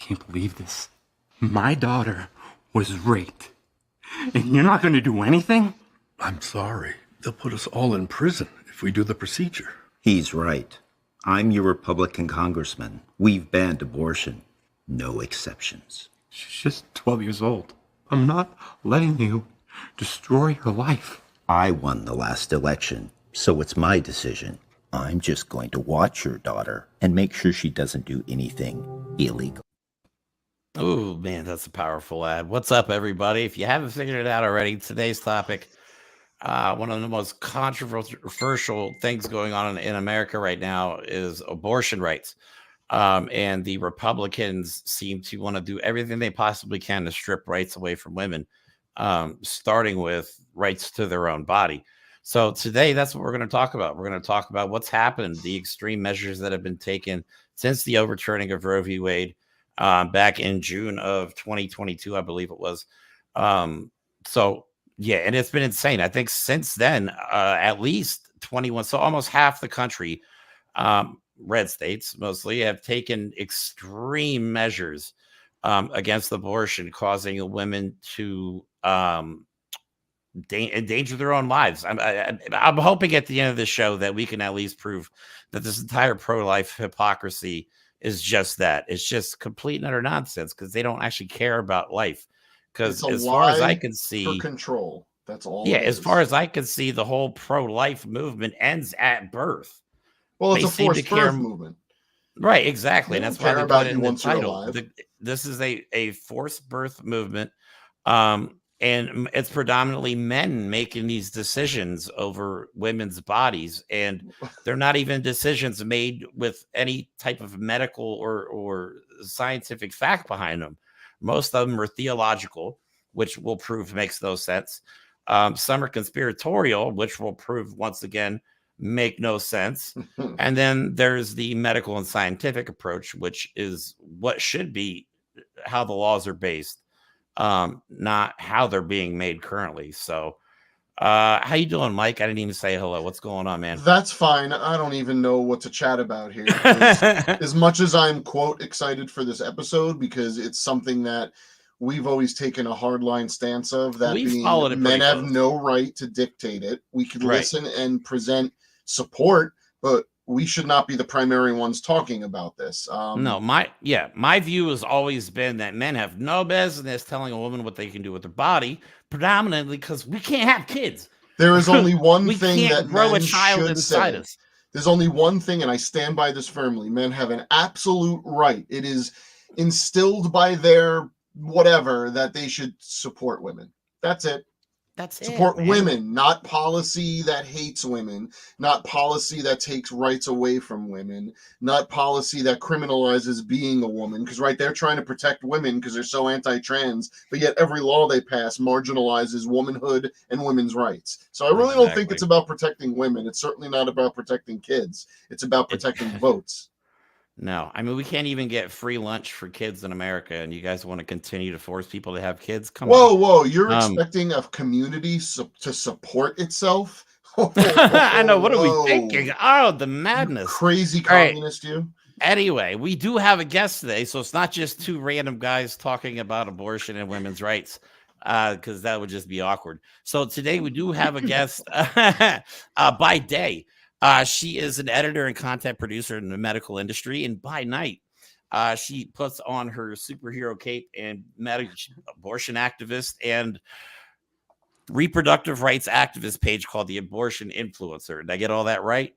can't believe this. My daughter was raped. And you're not going to do anything? I'm sorry. They'll put us all in prison if we do the procedure. He's right. I'm your Republican congressman. We've banned abortion. No exceptions. She's just 12 years old. I'm not letting you destroy her life. I won the last election, so it's my decision. I'm just going to watch your daughter and make sure she doesn't do anything illegal. Oh, man, that's a powerful ad. What's up, everybody? If you haven't figured it out already, today's topic, one of the most controversial things going on in America right now is abortion rights. And the Republicans seem to want to do everything they possibly can to strip rights away from women, starting with rights to their own body. So today, that's what we're going to talk about. We're going to talk about what's happened, the extreme measures that have been taken since the overturning of Roe v. Wade back in June of 2022, I believe it was. So, yeah, and it's been insane. I think since then, at least 21, so almost half the country, red states mostly, have taken extreme measures against abortion, causing women to endanger their own lives. I'm hoping at the end of the show that we can at least prove that this entire pro-life hypocrisy is just that. It's just complete and utter nonsense because they don't actually care about life. Because as far as I can see, for control. That's all. Yeah, as far as I can see, the whole pro-life movement ends at birth. Well, it's a forced birth movement. Right, exactly. And that's why they put it in the title. This is a forced birth movement. And it's predominantly men making these decisions over women's bodies. And they're not even decisions made with any type of medical or scientific fact behind them. Most of them are theological, which we'll prove makes no sense. Some are conspiratorial, which we'll prove once again make no sense. And then there's the medical and scientific approach, which is what should be how the laws are based. Not how they're being made currently. So how you doing, Mike? I didn't even say hello. What's going on, man? That's fine. I don't even know what to chat about here. As much as I'm, quote, excited for this episode, because it's something that we've always taken a hardline stance of, that men have no right to dictate it. We could listen and present support, but we should not be the primary ones talking about this. No, my view has always been that men have no business telling a woman what they can do with their body, predominantly because we can't have kids. There is only one thing that grow a child inside us. There's only one thing, and I stand by this firmly. Men have an absolute right. It is instilled by their whatever that they should support women. That's it. Support women, not policy that hates women, not policy that takes rights away from women, not policy that criminalizes being a woman. Because they're trying to protect women because they're so anti-trans, but yet every law they pass marginalizes womanhood and women's rights. So I really don't think it's about protecting women. It's certainly not about protecting kids. It's about protecting votes. No, I mean, we can't even get free lunch for kids in America, and you guys want to continue to force people to have kids? Come on. Whoa, you're expecting a community to support itself? I know, what are we thinking? Oh, the madness. Crazy communist, you. Anyway, we do have a guest today, so it's not just two random guys talking about abortion and women's rights, because that would just be awkward. So today we do have a guest by day. She is an editor and content producer in the medical industry, and by night, she puts on her superhero cape and abortion activist and reproductive rights activist page called the Abortion Influencer. Did I get all that right?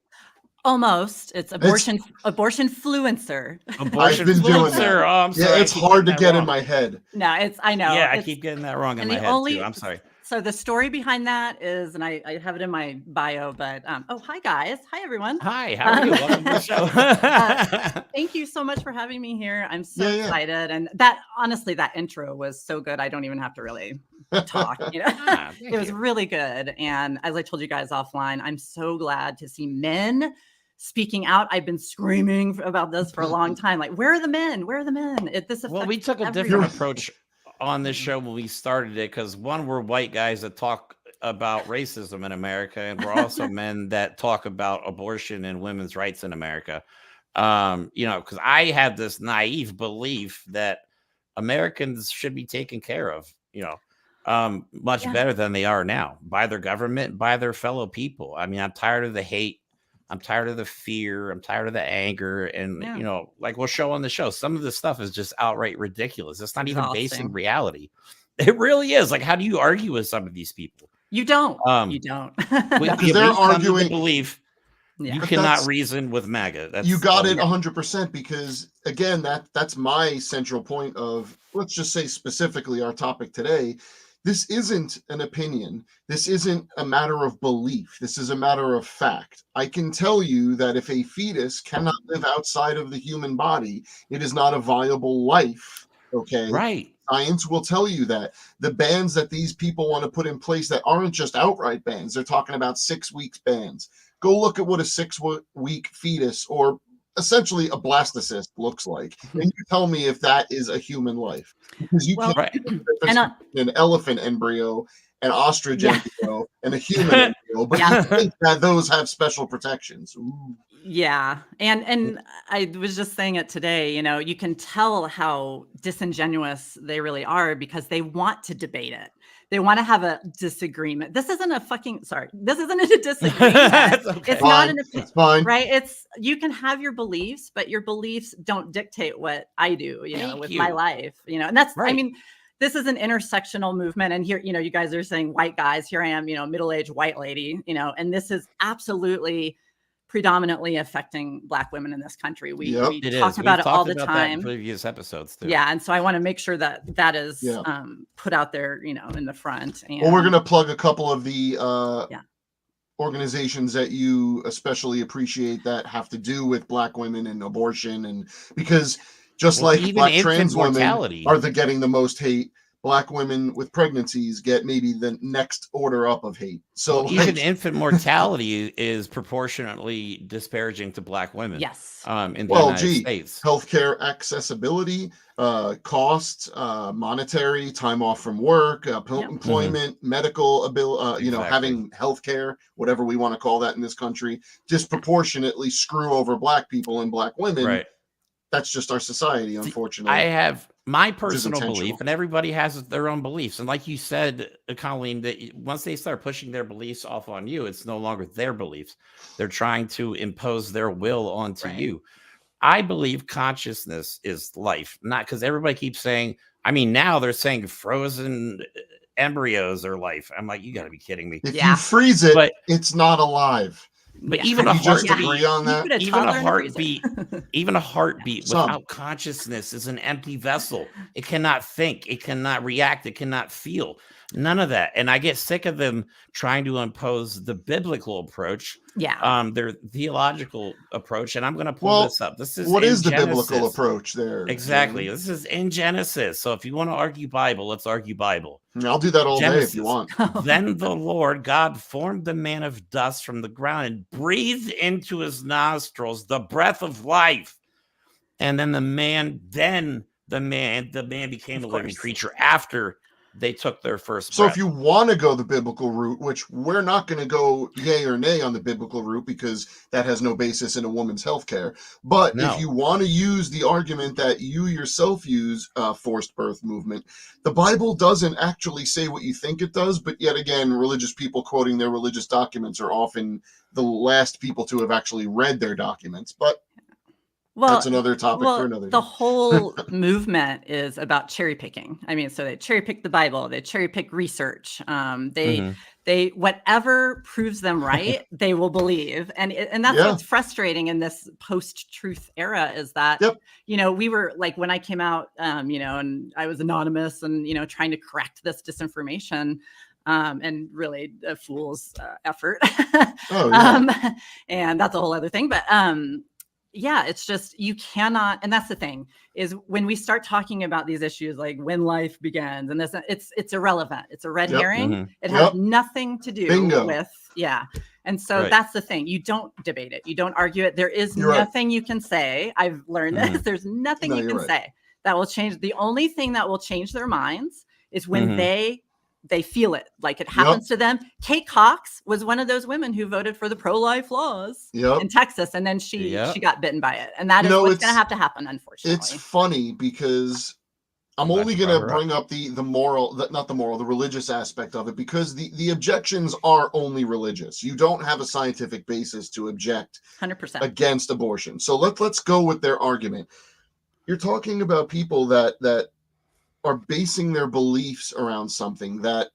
Almost. It's abortion fluencer. Abortion influencer. Oh, I'm sorry. Yeah, it's hard to get in my head. No, I know. Yeah, I keep getting that wrong in my head too. I'm sorry. So the story behind that is, and I have it in my bio, but hi guys. Hi everyone. Hi, how are you? Welcome to the show. Thank you so much for having me here. I'm so excited. And that, honestly, that intro was so good. I don't even have to really talk, it was really good. And as I told you guys offline, I'm so glad to see men speaking out. I've been screaming about this for a long time. Like, where are the men? Where are the men? Well, we took a different approach on this show when we started it, because one, we're white guys that talk about racism in America, and we're also men that talk about abortion and women's rights in America. Because I had this naive belief that Americans should be taken care of, much better than they are now by their government, by their fellow people. I mean, I'm tired of the hate. I'm tired of the fear. I'm tired of the anger. And, like we'll show on the show, some of this stuff is just outright ridiculous. It's not even based in reality. It really is. Like, how do you argue with some of these people? You don't. You don't. Because they're arguing belief. You cannot reason with MAGA. You got it 100%, because again, that's my central point of, let's just say specifically our topic today. This isn't an opinion. This isn't a matter of belief. This is a matter of fact. I can tell you that if a fetus cannot live outside of the human body, it is not a viable life. Okay. Right. Science will tell you that. The bans that these people want to put in place that aren't just outright bans, they're talking about 6 weeks bans. Go look at what a 6-week fetus, or essentially a blastocyst, looks like, and you tell me if that is a human life. Because you can't an elephant embryo, an ostrich embryo, and a human embryo, but you think that those have special protections. Ooh. Yeah. And I was just saying it today, you can tell how disingenuous they really are, because they want to debate it. They want to have a disagreement. This isn't a disagreement. Okay. It's not an opinion. It's fine. Right? You can have your beliefs, but your beliefs don't dictate what I do, with my life, and that's, I mean, this is an intersectional movement. And here, you guys are saying white guys, here I am, middle-aged white lady, and this is absolutely predominantly affecting Black women in this country. We talk about it all the time in previous episodes too. Yeah, and so I want to make sure that is put out there, in the front. And, well, we're going to plug a couple of the organizations that you especially appreciate that have to do with Black women and abortion, and because just like Black trans women are getting the most hate, Black women with pregnancies get maybe the next order up of hate. So even infant mortality is proportionately disparaging to Black women. Yes. In the United States. Healthcare accessibility, costs, monetary, time off from work, employment, medical ability, having healthcare, whatever we want to call that in this country, disproportionately screw over Black people and Black women. Right. That's just our society, unfortunately. I have my personal belief, and everybody has their own beliefs. And like you said, Colleen, that once they start pushing their beliefs off on you, it's no longer their beliefs. They're trying to impose their will onto you. I believe consciousness is life, not because everybody keeps saying, I mean, now they're saying frozen embryos are life. I'm like, you got to be kidding me. If you freeze it, it's not alive. But even a heartbeat, agree on that? even a heartbeat without consciousness is an empty vessel. It cannot think, it cannot react, it cannot feel. None of that. And I get sick of them trying to impose the biblical approach. Their theological approach. And I'm going to pull this up. This is what is the biblical approach there? Exactly. This is in Genesis. So if you want to argue Bible, let's argue Bible. I'll do that all day if you want. Then the Lord God formed the man of dust from the ground and breathed into his nostrils the breath of life. And then the man became a living creature after they took their first breath. So if you want to go the biblical route, which we're not going to go yay or nay on the biblical route because that has no basis in a woman's healthcare. But if you want to use the argument that you yourself use, forced birth movement, the Bible doesn't actually say what you think it does. But yet again, religious people quoting their religious documents are often the last people to have actually read their documents. But that's another topic for another day. The whole movement is about cherry picking. I mean, so they cherry pick the Bible, they cherry pick research. They whatever proves them right, they will believe. And that's what's frustrating in this post-truth era is that, we were like, when I came out, and I was anonymous and, trying to correct this disinformation. And really a fool's effort. And that's a whole other thing. But it's just, you cannot, and that's the thing, is when we start talking about these issues like when life begins and this, it's irrelevant. It's a red herring. It has nothing to do with, And so that's the thing. You don't debate it. You don't argue it. There is nothing you can say. I've learned this. There's nothing you can say that will change. The only thing that will change their minds is when they they feel it, like it happens to them. Kate Cox was one of those women who voted for the pro-life laws in Texas, and then she got bitten by it, and that is what's going to happen, unfortunately. It's funny because I'm only going to bring up the religious aspect of it, because the objections are only religious. You don't have a scientific basis to object 100% against abortion. So let's go with their argument. You're talking about people that are basing their beliefs around something that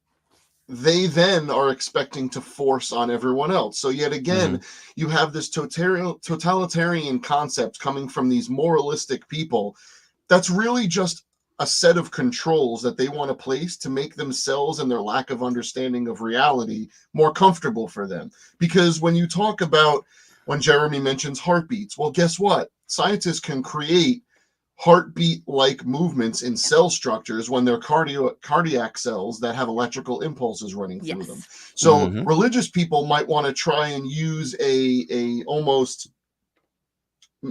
they then are expecting to force on everyone else. So yet again, you have this totalitarian concept coming from these moralistic people that's really just a set of controls that they want to place to make themselves and their lack of understanding of reality more comfortable for them. Because when you talk about, when Jeremy mentions heartbeats, well, guess what? Scientists can create heartbeat-like movements in cell structures when they're cardiac cells that have electrical impulses running through them. So religious people might want to try and use a almost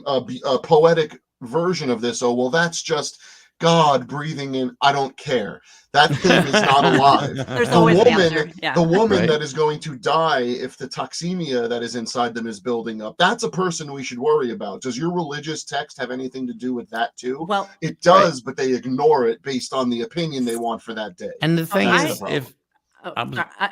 a poetic version of this. Oh, well, that's just God breathing in. I don't care. That thing is not alive. The woman that is going to die if the toxemia that is inside them is building up, that's a person we should worry about. Does your religious text have anything to do with that too? Well, it does, but they ignore it based on the opinion they want for that day. And the thing is,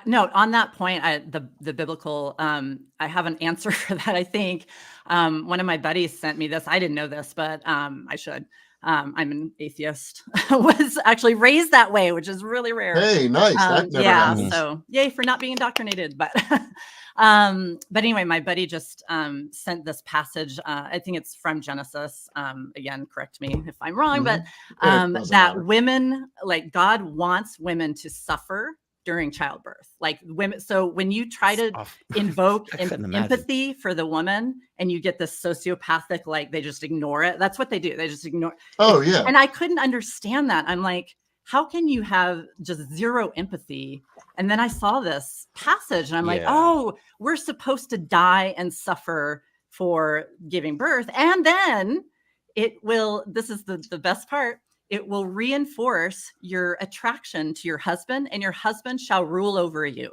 no, on that point, the biblical, I have an answer for that. I think one of my buddies sent me this. I didn't know this, but I should. I'm an atheist, was actually raised that way, which is really rare. Hey, nice. That never happens. So yay for not being indoctrinated. But anyway, my buddy just sent this passage. I think it's from Genesis. Again, correct me if I'm wrong, but that women, like God wants women to suffer during childbirth, like women. So when you try to invoke empathy for the woman and you get this sociopathic, like they just ignore it. That's what they do. They just ignore. Oh, yeah. And I couldn't understand that. I'm like, how can you have just zero empathy? And then I saw this passage and I'm like, oh, we're supposed to die and suffer for giving birth. And then it will, this is the best part, it will reinforce your attraction to your husband, and your husband shall rule over you.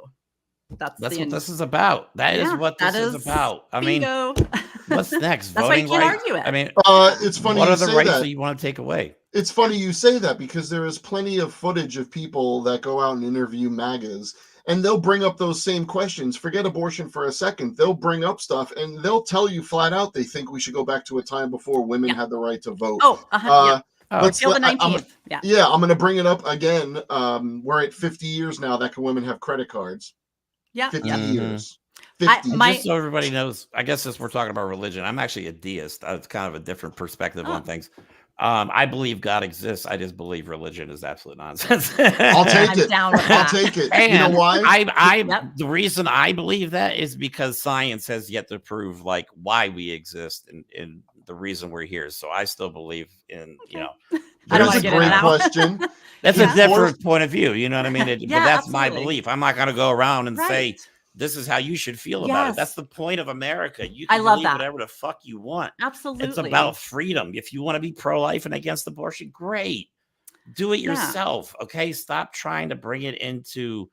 That's what this is about. That is what this is about. I mean, what's next? That's voting why you can't rights? argue it. I mean, it's funny. What you are the say rights that you want to take away? It's funny you say that, because there is plenty of footage of people that go out and interview MAGAs, and they'll bring up those same questions. Forget abortion for a second. They'll bring up stuff and they'll tell you flat out they think we should go back to a time before women had the right to vote. Till the 19th. I'm going to bring it up again. We're at 50 years now that can women have credit cards. 50 years. 50. Just so everybody knows, I guess since we're talking about religion, I'm actually a deist. It's kind of a different perspective on things. I believe God exists. I just believe religion is absolute nonsense. I'll take it. I'll take it. And you know why? The reason I believe that is because science has yet to prove like why we exist and the reason we're here. So I still believe in, That's a great question. That's a different point of view. You know what I mean? But that's my belief. I'm not going to go around and say, this is how you should feel about it. That's the point of America. You can believe whatever the fuck you want. Absolutely. It's about freedom. If you want to be pro-life and against abortion, great. Do it yourself. Okay. Stop trying to bring it into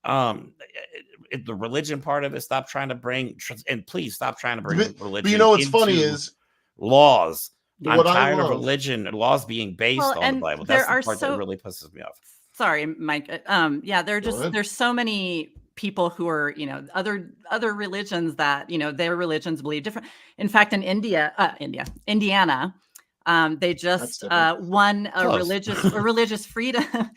the religion part of it. Stop trying to bring, and please stop trying to bring religion. But you know what's funny is laws. I'm tired of religion and laws being based on the Bible. That's the part that really pisses me off. Sorry, Mike. There's so many people who are, other religions that, their religions believe different. In fact, in Indiana, they just won a religious freedom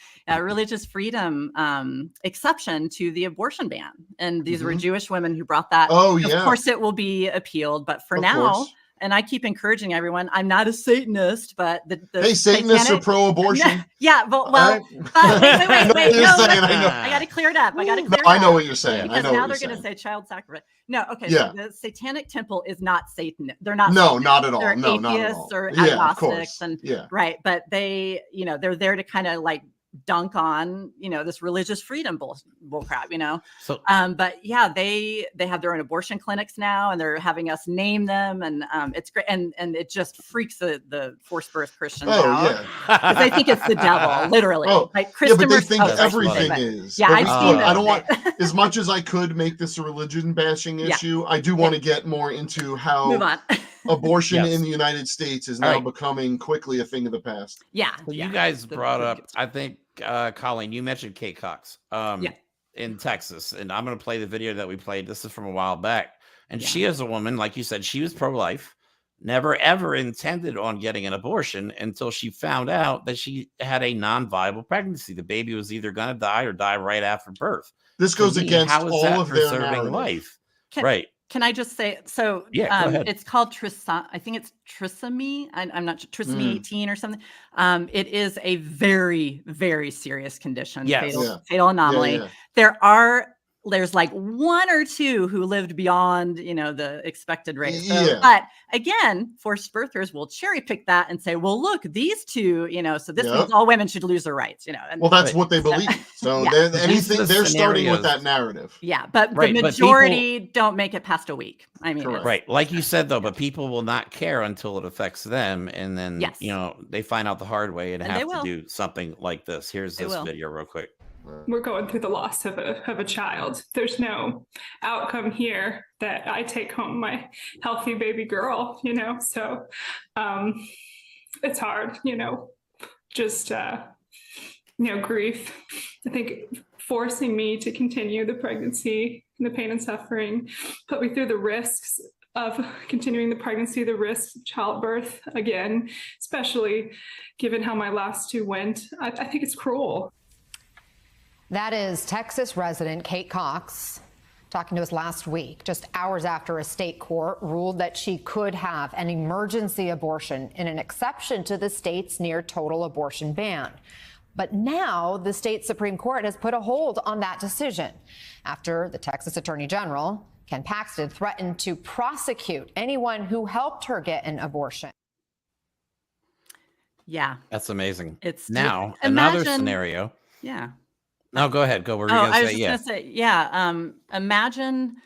exception to the abortion ban. And these were Jewish women who brought that. Of course, it will be appealed, but for now. And I keep encouraging everyone, I'm not a Satanist, but the Satanists are pro-abortion. Yeah, but wait. I got to clear it up. I know what you're saying. Because now they're going to say child sacrifice. No, okay. So the Satanic Temple is not Satan. They're not. No, not at all. They're no, atheists not at all. or agnostics, and right. But they, they're there to kind of like dunk on, this religious freedom bull crap, So, but yeah, they have their own abortion clinics now, and they're having us name them, and it's great, and it just freaks the forced birth Christians out, because they think it's the devil, literally. Like but they think everything is. Yeah, I've seen I don't want, as much as I could make this a religion bashing issue, I do want to get more into how move on. Abortion in the United States is now becoming quickly a thing of the past. Yeah. Well, you guys brought up, I think, Colleen, you mentioned Kate Cox in Texas, and I'm going to play the video that we played. This is from a while back. And she is a woman, like you said, she was pro-life, never ever intended on getting an abortion until she found out that she had a non-viable pregnancy. The baby was either going to die or die right after birth. This goes against all of their narrative. Life. Can I just say, so it's called I think it's trisomy. I'm not sure, trisomy 18 or something. It is a very, very serious condition. Fatal anomaly. There's like 1 or 2 who lived beyond, the expected rate. So, but again, forced birthers will cherry pick that and say, well, look, these 2, so this means all women should lose their rights, And, well, that's what they believe. So they're starting with that narrative. Yeah, but the majority don't make it past a week. I mean, like you said, though, but people will not care until it affects them. And then, they find out the hard way and have to do something like this. Here's this video real quick. We're going through the loss of a child. There's no outcome here that I take home my healthy baby girl, so it's hard, just grief. I think forcing me to continue the pregnancy and the pain and suffering put me through the risks of continuing the pregnancy, the risks of childbirth again, especially given how my last 2 went. I think it's cruel. That is Texas resident Kate Cox talking to us last week, just hours after a state court ruled that she could have an emergency abortion in an exception to the state's near total abortion ban. But now the state Supreme Court has put a hold on that decision after the Texas Attorney General, Ken Paxton, threatened to prosecute anyone who helped her get an abortion. Yeah. That's amazing. It's now another scenario. Yeah. No, go ahead. Go. What were you going to say? I was just going to say, imagine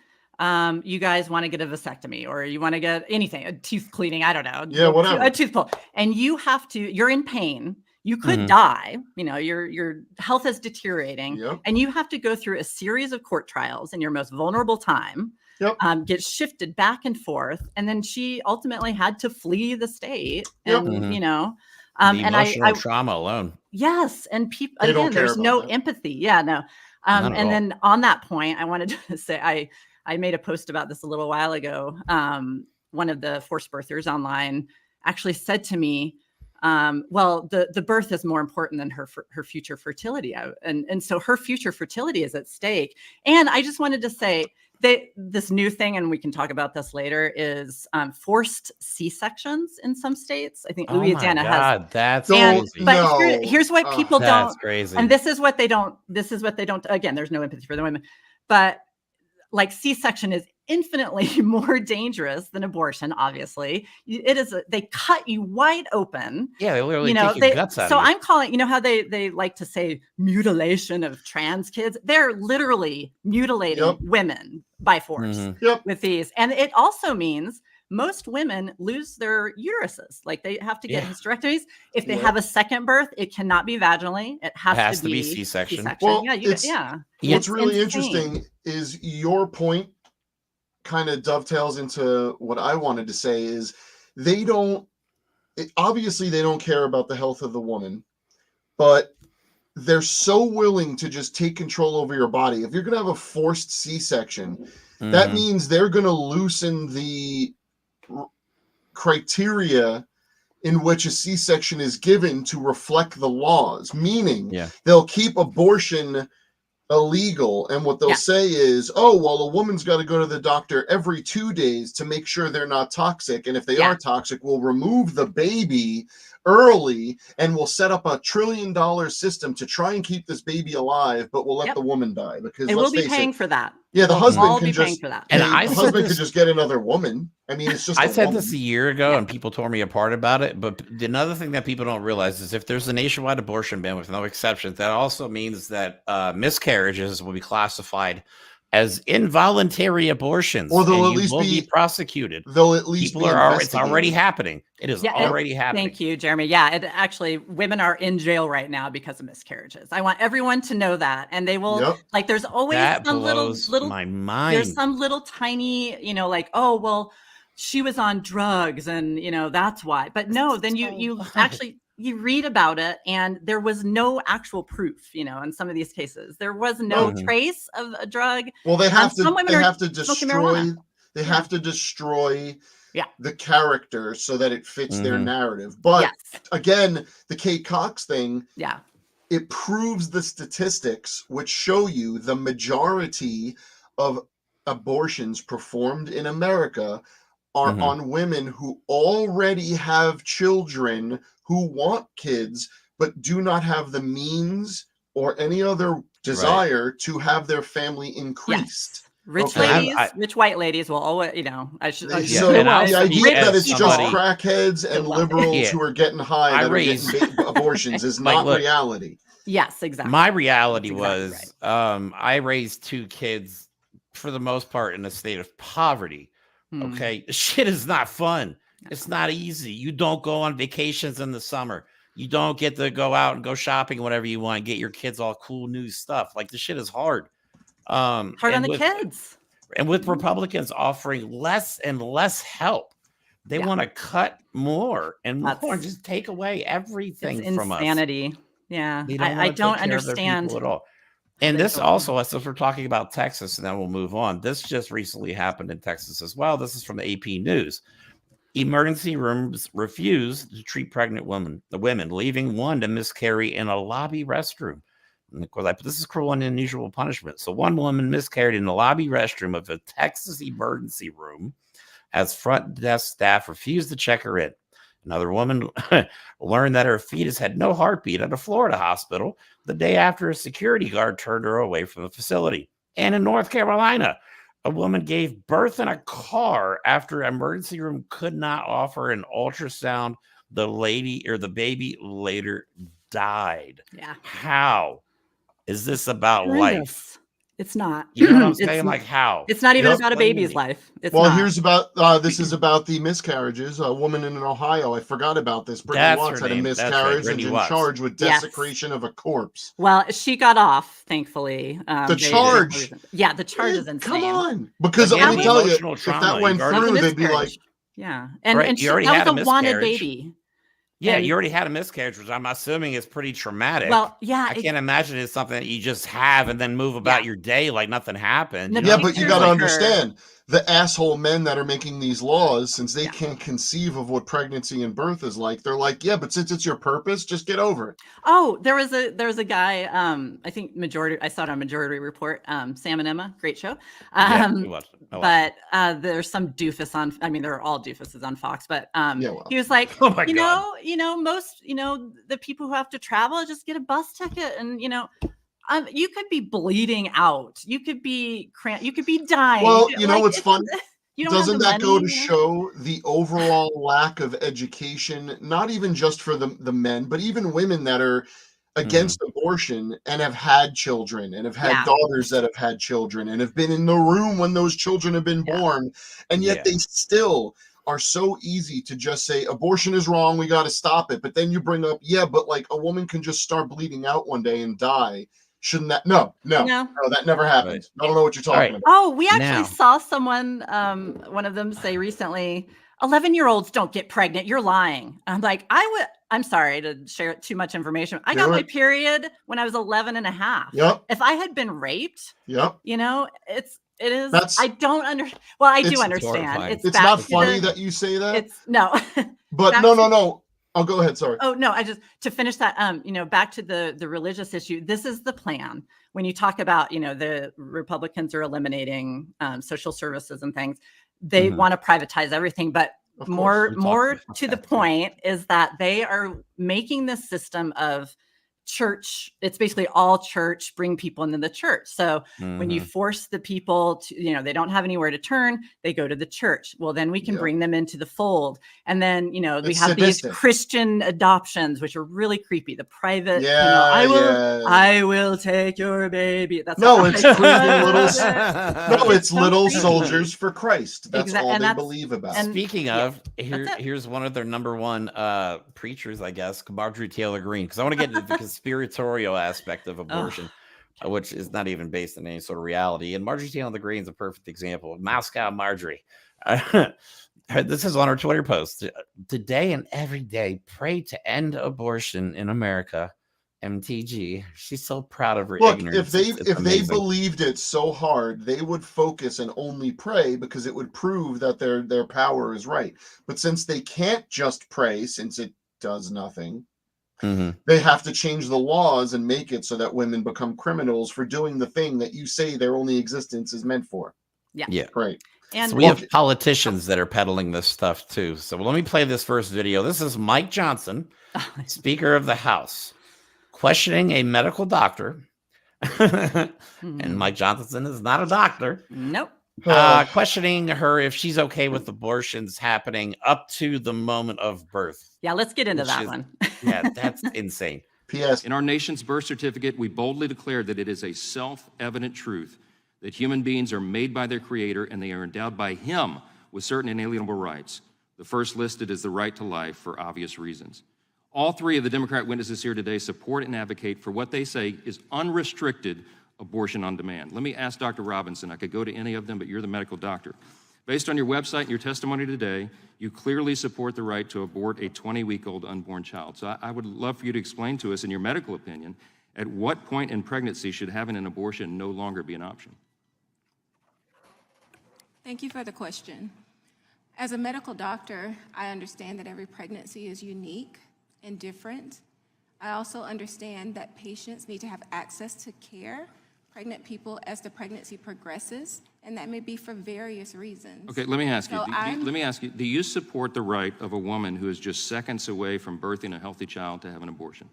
you guys want to get a vasectomy, or you want to get anything, a tooth cleaning, I don't know. Yeah, whatever. A tooth pull. And you're in pain. You could die, your health is deteriorating, and you have to go through a series of court trials in your most vulnerable time, get shifted back and forth. And then she ultimately had to flee the state and, the emotional trauma alone. Yes. And people, again, there's no empathy. Yeah, no. And then on that point, I wanted to say, I made a post about this a little while ago. One of the forced birthers online actually said to me, well, the birth is more important than her future fertility. And so her future fertility is at stake. And I just wanted to say this new thing, and we can talk about this later, is forced C-sections in some states. I think Louisiana has. That's crazy. But here's what people don't. That's crazy. And this is what they don't. Again, there's no empathy for the women, but like C-section is infinitely more dangerous than abortion. Obviously, it is. They cut you wide open. Yeah, they literally take your guts out. So I'm calling. How they like to say mutilation of trans kids. They're literally mutilating women by force with these, and it also means most women lose their uteruses. Like they have to get hysterectomies. If they have a second birth, it cannot be vaginally. It has to be C-section. Well, what's really interesting is your point kind of dovetails into what I wanted to say is obviously they don't care about the health of the woman, but they're so willing to just take control over your body. If you're going to have a forced C-section, that means they're going to loosen the criteria in which a C-section is given to reflect the laws, meaning they'll keep abortion illegal, and what they'll say is, oh, well, a woman's got to go to the doctor every 2 days to make sure they're not toxic, and if they are toxic, we'll remove the baby, early and we'll set up a $1 trillion system to try and keep this baby alive, but we'll let the woman die because they will be paying for that. Yeah, the We'll husband all can be paying just for that. And the I said husband this- could just get another woman. I mean, it's just I a said woman. this a year ago, and people tore me apart about it. But another thing that people don't realize is if there's a nationwide abortion ban with no exceptions, that also means that miscarriages will be classified as involuntary abortions, Or they'll and at you least will be- be prosecuted. They'll at least People be are. It's already investigated. happening. It is already happening. Thank you, Jeremy. Yeah, it actually, women are in jail right now because of miscarriages. I want everyone to know that, and they will like. There's always That some blows little my mind. There's some little tiny, like, oh well, she was on drugs, and that's why. But no, then you actually you read about it, and there was no actual proof. In some of these cases, there was no trace of a drug. Well, they have to. Some women They are have to smoking destroy. marijuana. They have to destroy Yeah. the character so that it fits their narrative. But again, the Kate Cox thing, it proves the statistics which show you the majority of abortions performed in America are on women who already have children who want kids but do not have the means or any other desire to have their family increased. Rich ladies, rich white ladies will always, I should. So the idea that it's just crackheads and liberals who are getting high that are getting abortions is not reality. Yes, exactly. My reality was I raised 2 kids for the most part in a state of poverty. Okay, shit is not fun. It's not easy. You don't go on vacations in the summer. You don't get to go out and go shopping whatever you want. Get your kids all cool new stuff. Like the shit is hard. Hard on the kids. And with Republicans offering less and less help, they want to cut more and more and just take away everything from us. Insanity. Yeah, I don't understand at all. And this also, as we're talking about Texas, and then we'll move on. This just recently happened in Texas as well. This is from the AP News. Emergency rooms refuse to treat pregnant women, leaving one to miscarry in a lobby restroom. And of course, this is cruel and unusual punishment. So one woman miscarried in the lobby restroom of a Texas emergency room as front desk staff refused to check her in. Another woman learned that her fetus had no heartbeat at a Florida hospital the day after a security guard turned her away from the facility. And in North Carolina, a woman gave birth in a car after an emergency room could not offer an ultrasound. The baby later died. Yeah. How is this about life? It's not. You know what I'm saying? Like how? It's not even about a baby's life. It's well, not. here's about this is about the miscarriages. A woman in Ohio, I forgot about this. Brittany Watts had a miscarriage and in charge with desecration of a corpse. Well, she got off, thankfully. The charge. The charge is insane. Come on, because let me tell you, if that went through, they'd be like, and she, that was a wanted baby. Yeah, you already had a miscarriage, which I'm assuming is pretty traumatic. Well, yeah. I can't imagine it's something that you just have and then move about your day like nothing happened. Yeah, but you got to understand the asshole men that are making these laws, since they can't conceive of what pregnancy and birth is like. They're like, yeah, but since it's your purpose, just get over it. Oh, there was a guy. I think I saw it on Majority Report. Sam and Emma, great show. But there's some doofus on. I mean, there are all doofuses on Fox. But he was like, oh my God. Most the people who have to travel just get a bus ticket, and you could be bleeding out. You could be you could be dying. Well, what's fun? Doesn't that go to show the overall lack of education, not even just for the men, but even women that are against abortion and have had children and have had daughters that have had children and have been in the room when those children have been born, and yet they still are so easy to just say abortion is wrong, we got to stop it. But then you bring up, but like a woman can just start bleeding out one day and die. Shouldn't that? No, that never happens. I don't know what you're talking about. Oh, we actually saw someone, one of them say recently, 11-year-olds don't get pregnant. You're lying. I'm like, I'm sorry to share too much information. I got my period when I was 11 and a half. Yep. If I had been raped, it is. I don't understand. Well, I do understand. It's not funny that you say that. It's no. But no. Oh, go ahead. Sorry. Oh, no. To finish that, back to the religious issue. This is the plan. When you talk about, the Republicans are eliminating social services and things, they want to privatize everything. But more to the point is that they are making this system of church. It's basically all church, bring people into the church. So when you force the people to, they don't have anywhere to turn, they go to the church. Well, then we can bring them into the fold. And then, we have sadistic. these Christian adoptions, which are really creepy. The private, I will take your baby. That's it's little soldiers for Christ. That's all they believe about. Speaking of, here's one of their number one preachers, I guess, Marjorie Taylor Greene, because I want to get into the conspiratorial aspect of abortion, which is not even based on any sort of reality. And Marjorie Taylor Greene is a perfect example. Moscow Marjorie. This is on her Twitter post. Today and every day, pray to end abortion in America. MTG. She's so proud of her ignorance. If they believed it so hard, they would focus and only pray, because it would prove that their power is right. But since they can't just pray, since it does nothing, they have to change the laws and make it so that women become criminals for doing the thing that you say their only existence is meant for. Yeah. Right. And so we have politicians that are peddling this stuff too. So let me play this first video. This is Mike Johnson, Speaker of the House, questioning a medical doctor. And Mike Johnson is not a doctor. Nope. Questioning her if she's okay with abortions happening up to the moment of birth. Yeah, let's get into that one. Yeah, that's insane. P.S. In our nation's birth certificate, we boldly declare that it is a self-evident truth that human beings are made by their Creator and they are endowed by Him with certain inalienable rights. The first listed is the right to life, for obvious reasons. All three of the Democrat witnesses here today support and advocate for what they say is unrestricted abortion on demand. Let me ask Dr. Robinson. I could go to any of them, but you're the medical doctor. Based on your website and your testimony today, you clearly support the right to abort a 20-week-old unborn child. So I would love for you to explain to us, in your medical opinion, at what point in pregnancy should having an abortion no longer be an option? Thank you for the question. As a medical doctor, I understand that every pregnancy is unique and different. I also understand that patients need to have access to care, pregnant people, as the pregnancy progresses, and that may be for various reasons. Okay, let me ask you. So Let me ask you. Do you support the right of a woman who is just seconds away from birthing a healthy child to have an abortion?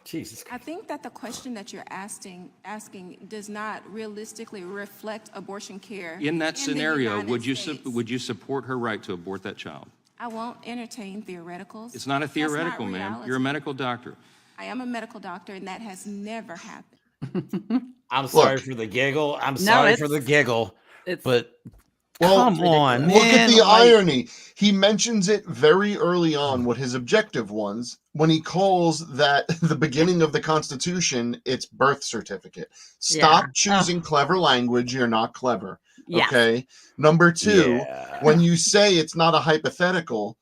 Jesus. I think that the question that you're asking does not realistically reflect abortion care. In that scenario, would you States. support her right to abort that child? I won't entertain theoreticals. It's not a theoretical, That's not ma'am. reality. You're a medical doctor. I am a medical doctor, and that has never happened. I'm sorry for the giggle. I'm sorry for the giggle. But come on, look man. at the irony. He mentions it very early on, what his objective was, when he calls that the beginning of the Constitution, its birth certificate. Stop choosing clever language. You're not clever. Yes. Okay. Number two, when you say it's not a hypothetical,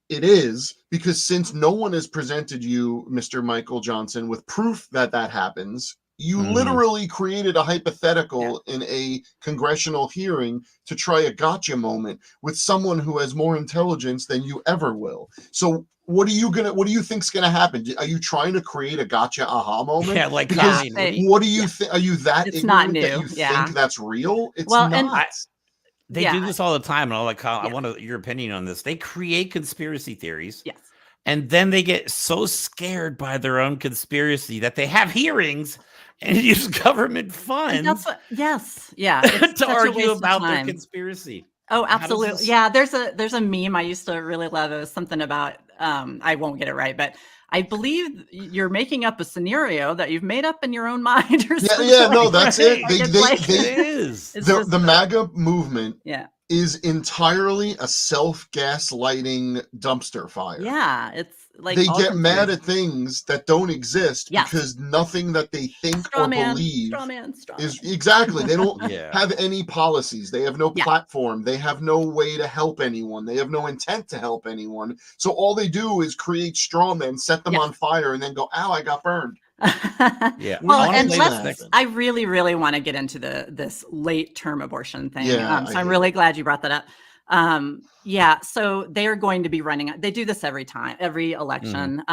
it is, because since no one has presented you, Mr. Michael Johnson, with proof that that happens, you literally created a hypothetical in a congressional hearing to try a gotcha moment with someone who has more intelligence than you ever will. So what do you think's gonna happen? Are you trying to create a gotcha aha moment? Yeah, like what do you think? Are you that It's ignorant not new. that you think that's real? It's Well, not. and They do this all the time, and I want your opinion on this. They create conspiracy theories. Yes. And then they get so scared by their own conspiracy that they have hearings and use government funds to argue about their conspiracy. Oh, absolutely. Yeah, there's a meme I used to really love. It was something about I won't get it right, but I believe you're making up a scenario that you've made up in your own mind or something. Yeah, no, that's it. It is. The MAGA movement is entirely a self-gaslighting dumpster fire. Yeah, it's like they get mad at things that don't exist because nothing that they think believe is exactly. They don't have any policies. They have no platform. They have no way to help anyone. They have no intent to help anyone. So all they do is create straw men, set them on fire, and then go, "Ow, I got burned." Well, and I really, really want to get into this late term abortion thing. So I'm really glad you brought that up. So they're going to be running. They do this every election.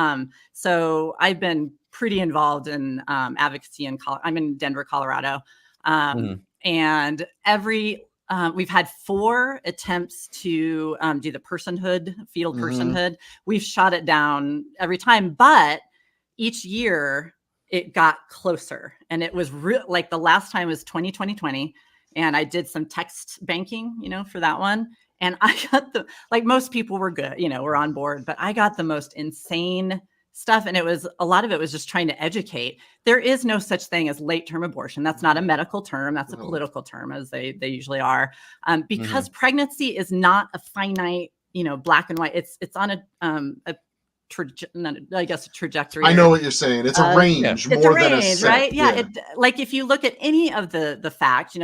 So I've been pretty involved in advocacy I'm in Denver, Colorado, and every We've had 4 attempts to do the fetal personhood. We've shot it down every time, but each year it got closer. And it was like the last time was 2020. And I did some text banking, for that one. And I got like most people were good, were on board, but I got the most insane stuff. And a lot of it was just trying to educate. There is no such thing as late term abortion. That's not a medical term. That's a political term, as they usually are. Because pregnancy is not a finite, black and white. It's on a trajectory. I know what you're saying. It's a range more than a set. Right? Yeah. Like if you look at any of the facts,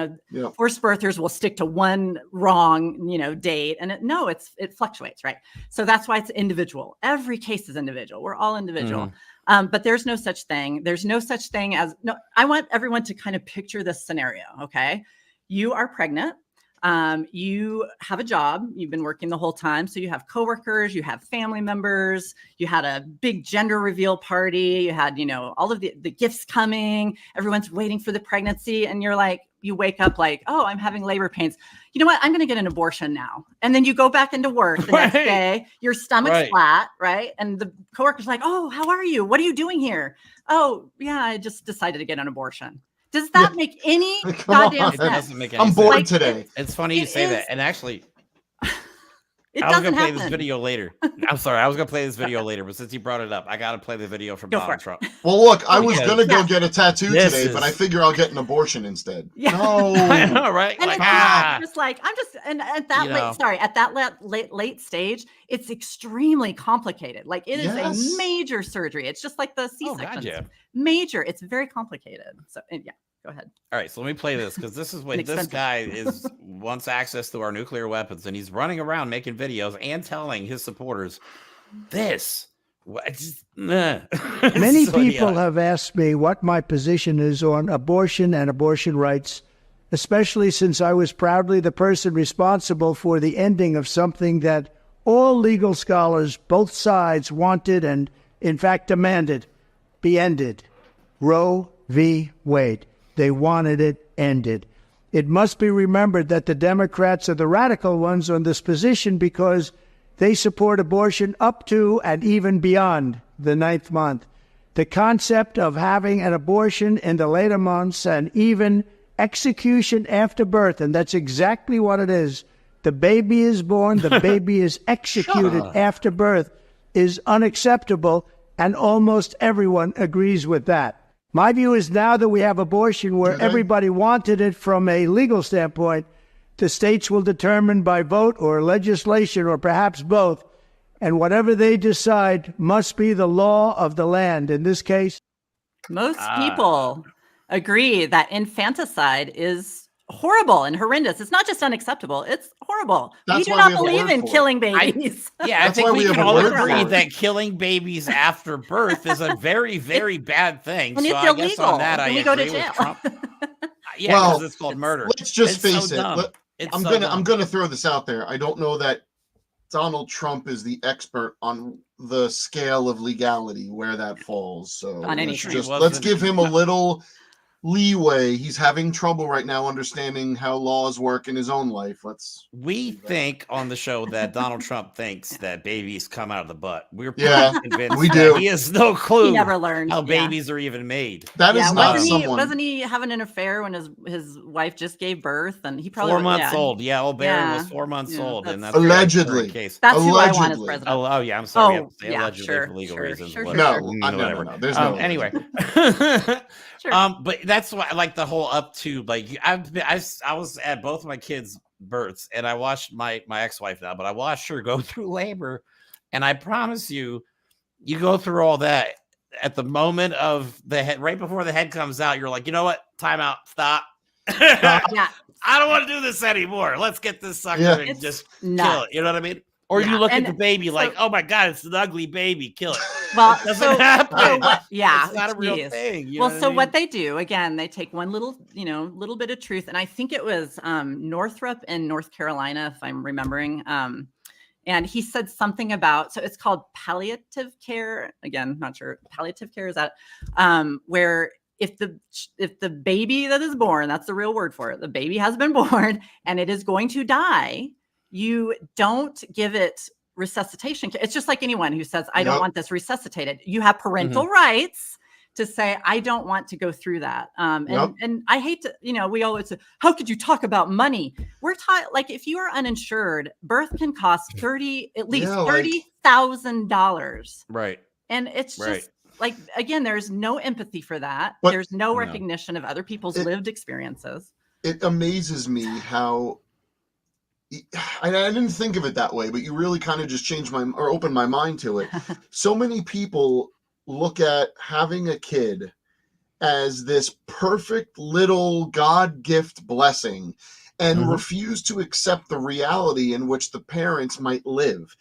forced birthers will stick to one wrong, date, and it fluctuates, right? So that's why it's individual. Every case is individual. We're all individual. But there's no such thing. There's no such thing as I want everyone to kind of picture this scenario. Okay, you are pregnant. You have a job, you've been working the whole time. So you have coworkers, you have family members, you had a big gender reveal party, you had, all of the gifts coming, everyone's waiting for the pregnancy. And you're like, you wake up like, oh, I'm having labor pains. You know what? I'm going to get an abortion now. And then you go back into work the next day, your stomach's flat, right? And the coworker's like, oh, how are you? What are you doing here? Oh, yeah, I just decided to get an abortion. Does that make any goddamn sense? It doesn't make any sense. I'm bored today. It's funny you say that. And actually, I was going to play this video later. I'm sorry. I was going to play this video later, but since you brought it up, I got to play the video from Donald Trump. Well, look, I was going to go get a tattoo today, but I figure I'll get an abortion instead. Yeah. No. I know, right? And like, at that late stage, it's extremely complicated. Like it is a major surgery. It's just like the C-section. Major. It's very complicated. So, go ahead. All right, so let me play this because this is what this guy wants access to our nuclear weapons, and he's running around making videos and telling his supporters this. Many people have asked me what my position is on abortion and abortion rights, especially since I was proudly the person responsible for the ending of something that all legal scholars, both sides, wanted and, in fact, demanded be ended. Roe v. Wade. They wanted it ended. It must be remembered that the Democrats are the radical ones on this position because they support abortion up to and even beyond the 9th month. The concept of having an abortion in the later months and even execution after birth, and that's exactly what it is. The baby is born, the baby is executed after birth, is unacceptable, and almost everyone agrees with that. My view is now that we have abortion where everybody wanted it from a legal standpoint, the states will determine by vote or legislation or perhaps both, and whatever they decide must be the law of the land. In this case, most people agree that infanticide is horrible and horrendous. It's not just unacceptable, it's horrible. We do not believe in killing babies. I think we can all agree that killing babies after birth is a very, very bad thing. And so it's I illegal. guess on that, I we agree go to with jail. Trump. Because it's called murder. Let's just face it. I'm gonna throw this out there. I don't know that Donald Trump is the expert on the scale of legality where that falls. So let's give him a little leeway. He's having trouble right now understanding how laws work in his own life. We think on the show that Donald Trump thinks that babies come out of the butt. We're convinced we do. He has no clue He never learned how babies are even made. That is not someone. Wasn't he having an affair when his wife just gave birth? And he probably 4 months old. Yeah, old Barron was 4 months old, and that's allegedly. Case. That's who I want as president. Oh yeah, I'm sorry. Allegedly for legal reasons. No, there's no. Anyway. But that's why, like, the whole up to, like, I was at both my kids' births, and I watched my ex-wife now, but I watched her go through labor, and I promise you go through all that at the moment of the head, right before the head comes out. You're like, you know what? Time out. Stop. I don't want to do this anymore. Let's get this sucker and just kill it. You know what I mean? Or you look at the baby like, oh my God, it's an ugly baby. Kill it. Well, it doesn't happen. It's not a real thing. What they do, again, they take one little bit of truth. And I think it was Northrop in North Carolina, if I'm remembering. And he said something about, so it's called palliative care. Again, not sure. Palliative care is that where if the baby that is born, that's the real word for it, the baby has been born and it is going to die, you don't give it resuscitation. It's just like anyone who says, I don't want this resuscitated. You have parental rights to say, I don't want to go through that. And I hate to, we always say, how could you talk about money? We're taught, like, if you are uninsured, birth can cost at least $30,000. Right. And it's just like, again, there's no empathy for that. But there's no recognition of other people's lived experiences. It amazes me how, I didn't think of it that way, but you really kind of just opened my mind to it. So many people look at having a kid as this perfect little God gift blessing and refuse to accept the reality in which the parents might live.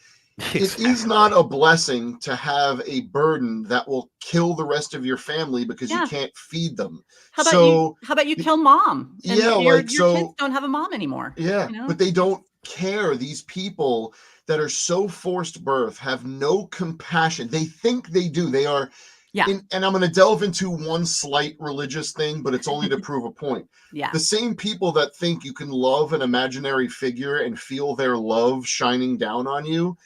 It is not a blessing to have a burden that will kill the rest of your family because you can't feed them. How about you kill mom? And your kids don't have a mom anymore. Yeah, but they don't care. These people that are so forced birth have no compassion. They think they do. They are. And I'm going to delve into one slight religious thing, but it's only to prove a point. The same people that think you can love an imaginary figure and feel their love shining down on you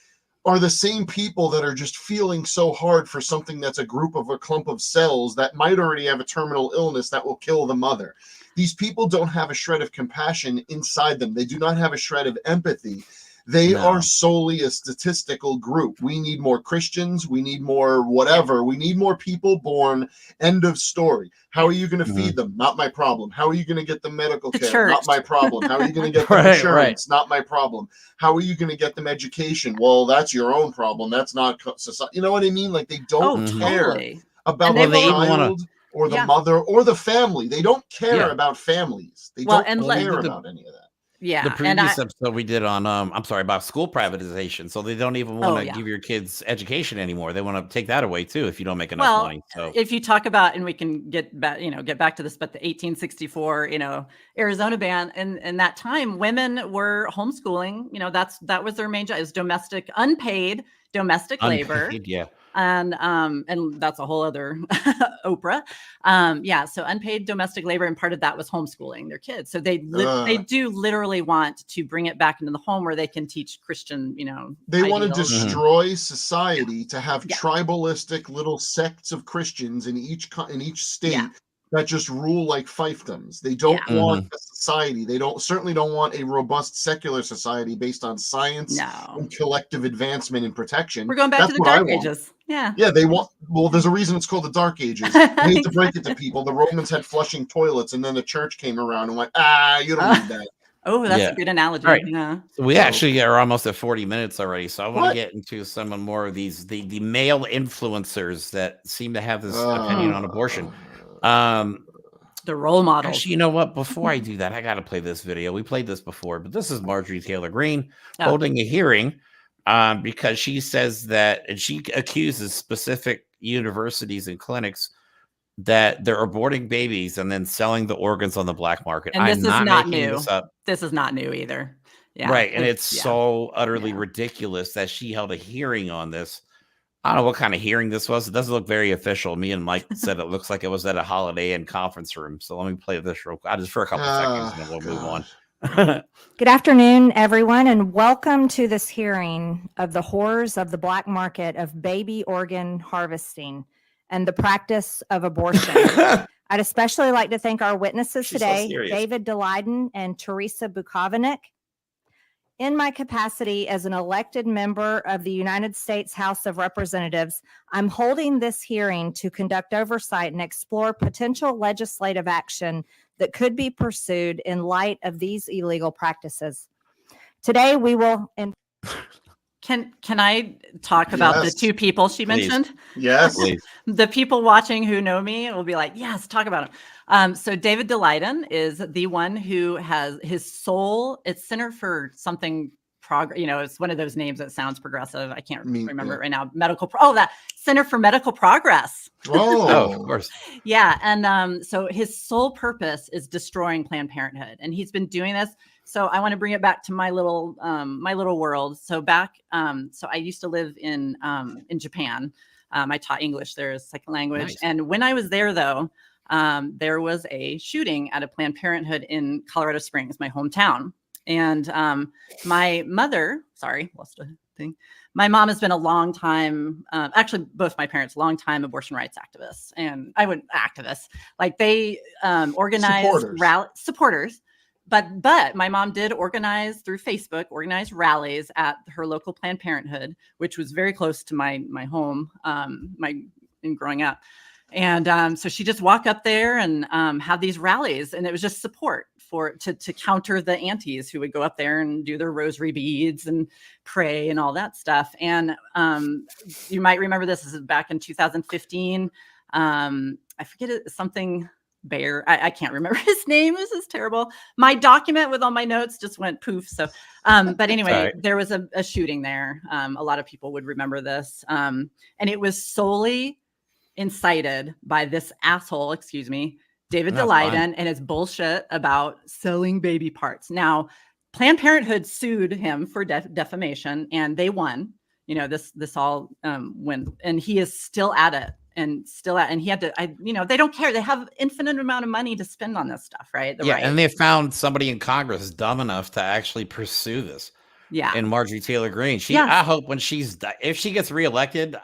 are the same people that are just feeling so hard for something that's a clump of cells that might already have a terminal illness that will kill the mother. These people don't have a shred of compassion inside them. They do not have a shred of empathy. They are solely a statistical group. We need more Christians. We need more whatever. We need more people born. End of story. How are you going to feed them? Not my problem. How are you going to get them medical care? Not my problem. How are you going to get them insurance? Not my problem. How are you going to get them education? Well, that's your own problem. That's not society. You know what I mean? Like, they don't care about the child or the mother or the family. They don't care about families. They don't care about any of that. Yeah. The previous episode we did on, about school privatization. So they don't even want to give your kids education anymore. They want to take that away too if you don't make enough money. So if you talk about, and we can get back to this, but the 1864, Arizona ban, and that time women were homeschooling. That was their main job, is unpaid domestic labor. And that's a whole other Oprah. So unpaid domestic labor, and part of that was homeschooling their kids. So they do literally want to bring it back into the home where they can teach Christian, they want to destroy society to have tribalistic little sects of Christians in each state that just rule like fiefdoms. They don't want a society. They certainly don't want a robust secular society based on science and collective advancement and protection. We're going back to the Dark Ages. Yeah, they want. Well, there's a reason it's called the Dark Ages. I hate to break it to people. The Romans had flushing toilets, and then the church came around and went, you don't need that. Oh, that's a good analogy. All right. So we actually are almost at 40 minutes already. So I want to get into some more of these the male influencers that seem to have this opinion on abortion. The role models. Actually, you know what? Before I do that, I got to play this video. We played this before, but this is Marjorie Taylor Greene holding a hearing because she says that, and she accuses specific universities and clinics that they're aborting babies and then selling the organs on the black market. And this is not new. This is not new either. Yeah. Right. And it's so utterly ridiculous that she held a hearing on this. I don't know what kind of hearing this was. It doesn't look very official. Me and Mike said it looks like it was at a Holiday Inn conference room. So let me play this real quick, just for a couple seconds, and then we'll move on. Good afternoon, everyone, and welcome to this hearing of the horrors of the black market of baby organ harvesting and the practice of abortion. I'd especially like to thank our witnesses today, David Daleiden and Teresa Bukovinik. In my capacity as an elected member of the United States House of Representatives, I'm holding this hearing to conduct oversight and explore potential legislative action that could be pursued in light of these illegal practices. Today, we will... Can I talk about the two people she mentioned? Yes. The people watching who know me will be like, yes, talk about him. So David Daleiden is the one who has his sole, it's Center for something it's one of those names that sounds progressive. I can't remember it right now. That Center for Medical Progress. Oh, of course. Yeah. And so his sole purpose is destroying Planned Parenthood. And he's been doing this. So I want to bring it back to my little world. So so I used to live in Japan. I taught English there as a second language. Nice. And when I was there, though, there was a shooting at a Planned Parenthood in Colorado Springs, my hometown. And my mother, lost a thing. My mom has been a long time, actually both my parents, long time abortion rights activists. And I wouldn't activists, like they organized supporters. But my mom did organize through Facebook, organize rallies at her local Planned Parenthood, which was very close to my home, in growing up. And so she just walk up there and have these rallies, and it was just support to counter the aunties who would go up there and do their rosary beads and pray and all that stuff. And you might remember this is back in 2015. I forget it, something Bear. I can't remember his name. This is terrible. My document with all my notes just went poof. So, but anyway, there was a shooting there. A lot of people would remember this. And it was solely incited by this asshole, David DeLayden, and his bullshit about selling baby parts. Now, Planned Parenthood sued him for defamation, and they won. You know, this all went, and he is still at it. And he had to, they don't care. They have infinite amount of money to spend on this stuff, right? And they found somebody in Congress dumb enough to actually pursue this. Yeah. And Marjorie Taylor Greene. I hope when if she gets reelected.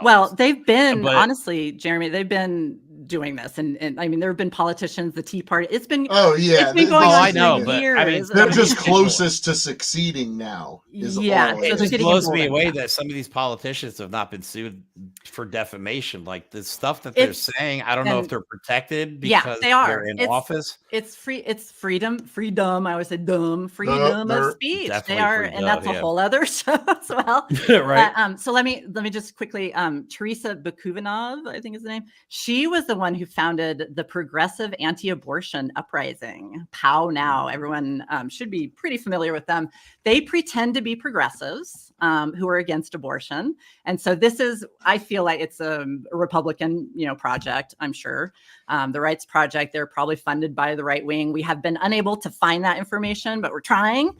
Well, they've been, honestly, Jeremy, they've been doing this. And I mean, there have been politicians, the Tea Party. It's been, it's been going on for years. I mean, they're just closest to succeeding now. It just blows me away that some of these politicians have not been sued for defamation. Like the stuff that they're saying, I don't know if they're protected because they're in office. It's freedom. I always say freedom of speech. They are, and that's a whole other show as well. Right. So let me just quickly, Teresa Bakuvinov, I think is the name. She was the one who founded the Progressive Anti-Abortion Uprising. POW now. Everyone should be pretty familiar with them. They pretend to be progressives who are against abortion. And so this is, I feel like it's a Republican, project, I'm sure. The Rights Project, they're probably funded by the right wing. We have been unable to find that information, but we're trying.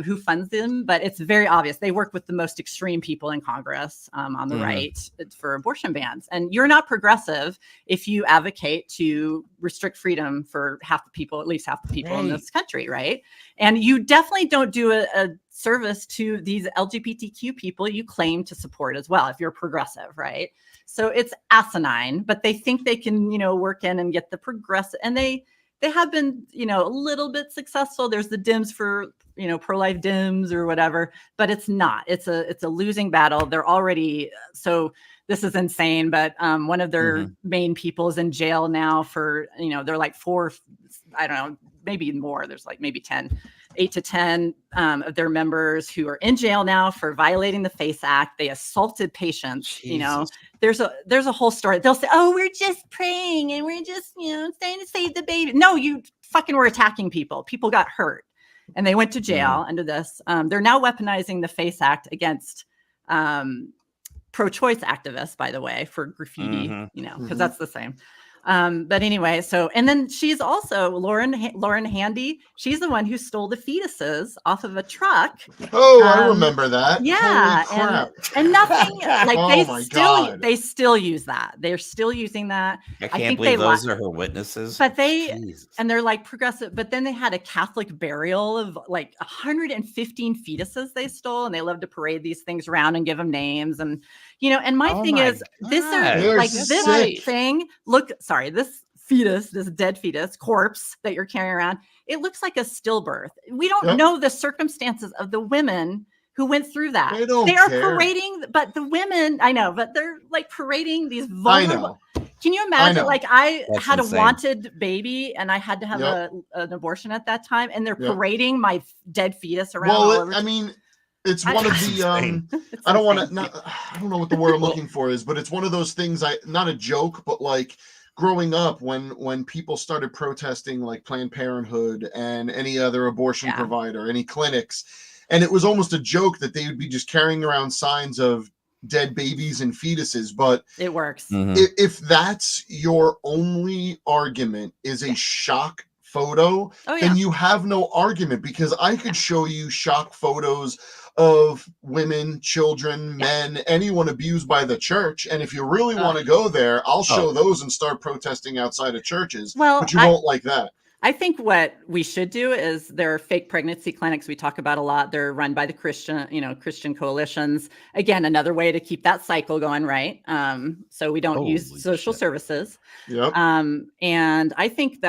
Who funds them, but it's very obvious. They work with the most extreme people in Congress on the right for abortion bans. And you're not progressive if you advocate to restrict freedom for at least half the people in this country, right? And you definitely don't do a service to these LGBTQ people you claim to support as well, if you're progressive, right? So it's asinine, but they think they can, work in and get the progressive, and they have been, a little bit successful. There's the Dems for, pro-life Dems or whatever, but it's not. It's a losing battle. They're already, so this is insane, but one of their main people is in jail now for, they're like 4, I don't know, maybe more. There's like maybe 8 to 10 of their members who are in jail now for violating the FACE Act. They assaulted patients. Jesus. There's a whole story. They'll say, "Oh, we're just praying and we're just, saying to save the baby." No, you fucking were attacking people. People got hurt, and they went to jail under this. They're now weaponizing the FACE Act against pro-choice activists, by the way, for graffiti. Because that's the same. But anyway, and then she's also Lauren Handy. She's the one who stole the fetuses off of a truck. Oh, I remember that. Yeah. Holy crap. And nothing like God. they still use that. They're still using that. I can't believe those are her witnesses. But and they're like progressive, but then they had a Catholic burial of like 115 fetuses they stole, and they love to parade these things around and give them names. And and my thing is this thing. Look, sorry, this fetus, this dead fetus corpse that you're carrying around, it looks like a stillbirth. We don't know the circumstances of the women who went through that. They are parading, but the women, I know, but they're like parading these vulnerable. Can you imagine? Like That's had insane. A wanted baby, and I had to have an abortion at that time, and they're parading my dead fetus around. Well, I mean, it's one of the I don't want to. I don't know what the word I'm looking for is, but it's one of those things. Not a joke, but like growing up when people started protesting like Planned Parenthood and any other abortion provider, any clinics, and it was almost a joke that they would be just carrying around signs of dead babies and fetuses. But it works. If that's your only argument is a shock photo, then you have no argument, because I could show you shock photos of women, children, men, anyone abused by the church. And if you really want to go there, I'll show those and start protesting outside of churches. Well, but you won't like that. I think what we should do is there are fake pregnancy clinics we talk about a lot. They're run by the Christian coalitions. Again, another way to keep that cycle going, right? So we don't use social services. Yep. And I think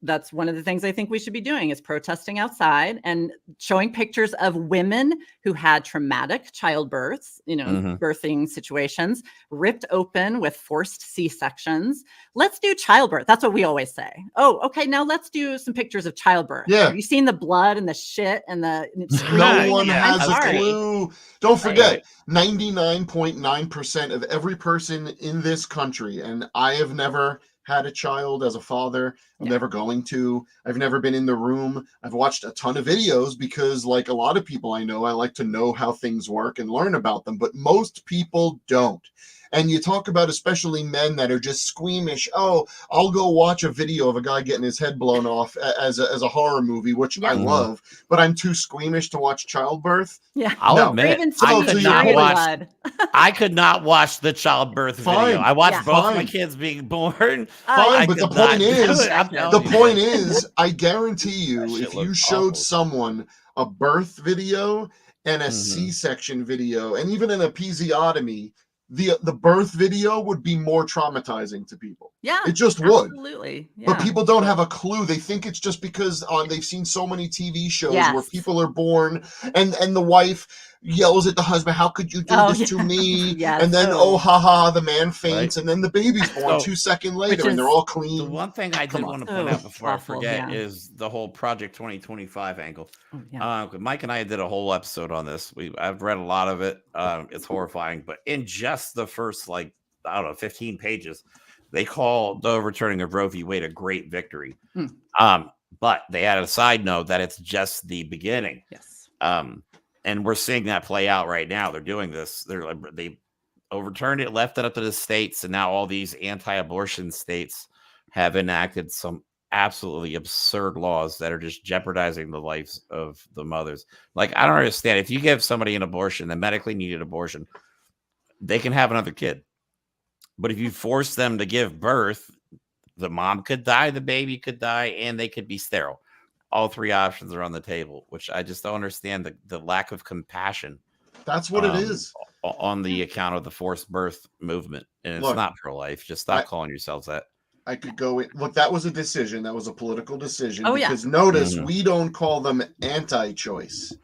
that's one of the things I think we should be doing is protesting outside and showing pictures of women who had traumatic childbirths, birthing situations, ripped open with forced C-sections. Let's do childbirth. That's what we always say. Oh, okay. Now let's do some pictures of childbirth. Yeah. Have you seen the blood and the shit and the no one has a clue. Don't forget, 99.9% of every person in this country, and I have never had a child as a father. I'm never going to. I've never been in the room. I've watched a ton of videos because, like a lot of people I know, I like to know how things work and learn about them, but most people don't. And you talk about especially men that are just squeamish. Oh, I'll go watch a video of a guy getting his head blown off as a horror movie, which I love, but I'm too squeamish to watch childbirth. Yeah, I'll admit, I could not watch the childbirth video. I watched both my kids being born. Fine, but the point is, I guarantee you, if you showed someone a birth video and a C-section video, and even an episiotomy, the birth video would be more traumatizing to people. Yeah, it just would. Absolutely. Yeah. But people don't have a clue. They think it's just because they've seen so many TV shows where people are born and the wife yells at the husband, how could you do this to me? And then, the man faints, and then the baby's born 2 seconds later, and they're all clean. The one thing I did want to point out before I forget is the whole Project 2025 angle. Mike and I did a whole episode on this. I've read a lot of it. It's horrifying, but in just the first 15 pages, they call the overturning of Roe v. Wade a great victory. But they added a side note that it's just the beginning. Yes. And we're seeing that play out right now. They're doing this. They overturned it, left it up to the states, and now all these anti-abortion states have enacted some absolutely absurd laws that are just jeopardizing the lives of the mothers. I don't understand. If you give somebody an abortion, a medically needed abortion, they can have another kid. But if you force them to give birth, the mom could die, the baby could die, and they could be sterile. All three options are on the table, which I just don't understand the lack of compassion. That's what it is. On the account of the forced birth movement. And it's not pro-life. Just stop calling yourselves that. I could go in. Look, that was a decision. That was a political decision. Because notice, we don't call them anti-choice.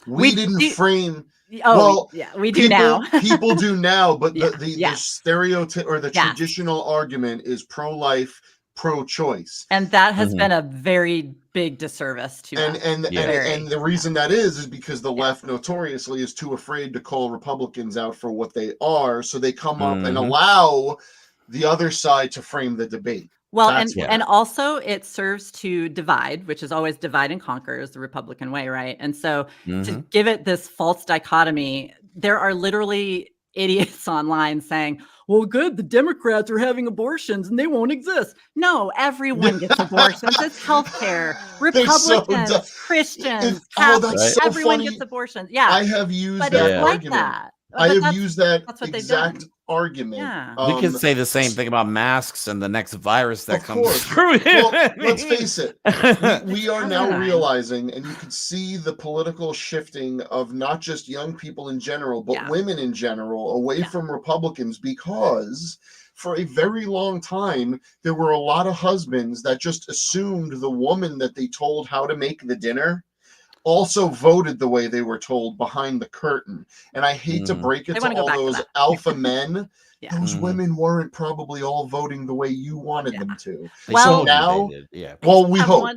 We didn't frame... we do now. People do now, but the stereotype or the traditional argument is pro-life, pro-choice, and that has been a very big disservice to us. And the reason that is because the left notoriously is too afraid to call Republicans out for what they are, so they come up and allow the other side to frame the debate. Well, and also it serves to divide, which is always divide and conquer is the Republican way, right? And so to give it this false dichotomy, there are literally idiots online saying, well, good, the Democrats are having abortions and they won't exist. No, everyone gets abortions. It's healthcare. Republicans, Christians, Catholics, everyone gets abortions. Yeah. I have used that argument. I have used that exact argument. Yeah. We could say the same thing about masks and the next virus that comes through. Well, let's face it. We are now realizing, and you can see the political shifting of not just young people in general, but women in general away from Republicans, because for a very long time, there were a lot of husbands that just assumed the woman that they told how to make the dinner also voted the way they were told behind the curtain. And I hate to break it to all those alpha men. Those women weren't probably all voting the way you wanted them to. Well, so now, we hope.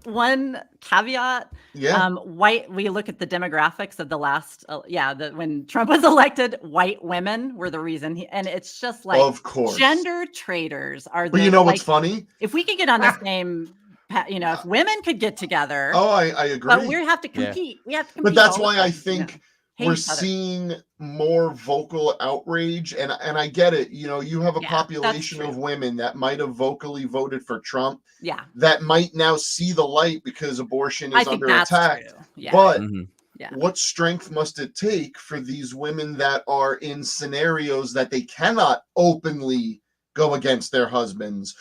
One caveat, we look at the demographics of the last, when Trump was elected, white women were the reason. And it's just like, of course, gender traitors are But you know what's funny? If we could get on the same... if women could get together. Oh, I agree. But we have to compete. We have to compete. But that's why I think we're seeing more vocal outrage. And I get it. You have a population of women that might have vocally voted for Trump. Yeah. That might now see the light because abortion is under attack. But Yeah. What strength must it take for these women that are in scenarios that they cannot openly go against their husbands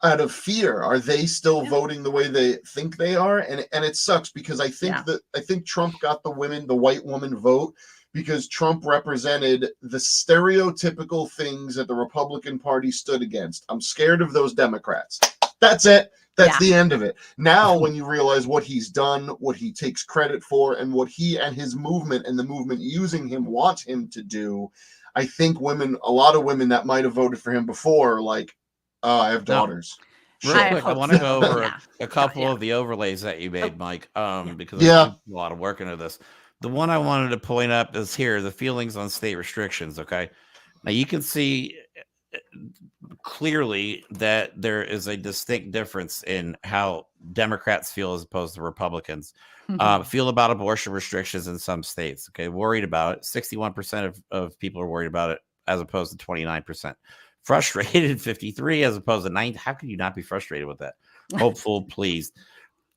out of fear? Are they still voting the way they think they are? And it sucks, because I think Trump got the white woman vote, because Trump represented the stereotypical things that the Republican Party stood against. I'm scared of those Democrats. That's it. That's the end of it. Now, when you realize what he's done, what he takes credit for, and what he and his movement and the movement using him want him to do, I think a lot of women that might have voted for him before are like, I have daughters. Real quick, I want to go over a couple of the overlays that you made, Mike, because I put a lot of work into this. The one I wanted to point up is here, the feelings on state restrictions, okay? Now, you can see clearly that there is a distinct difference in how Democrats feel as opposed to Republicans feel about abortion restrictions in some states. Okay, worried about it. 61% of people are worried about it, as opposed to 29%. Frustrated, 53, as opposed to 9. How could you not be frustrated with that? Hopeful, pleased.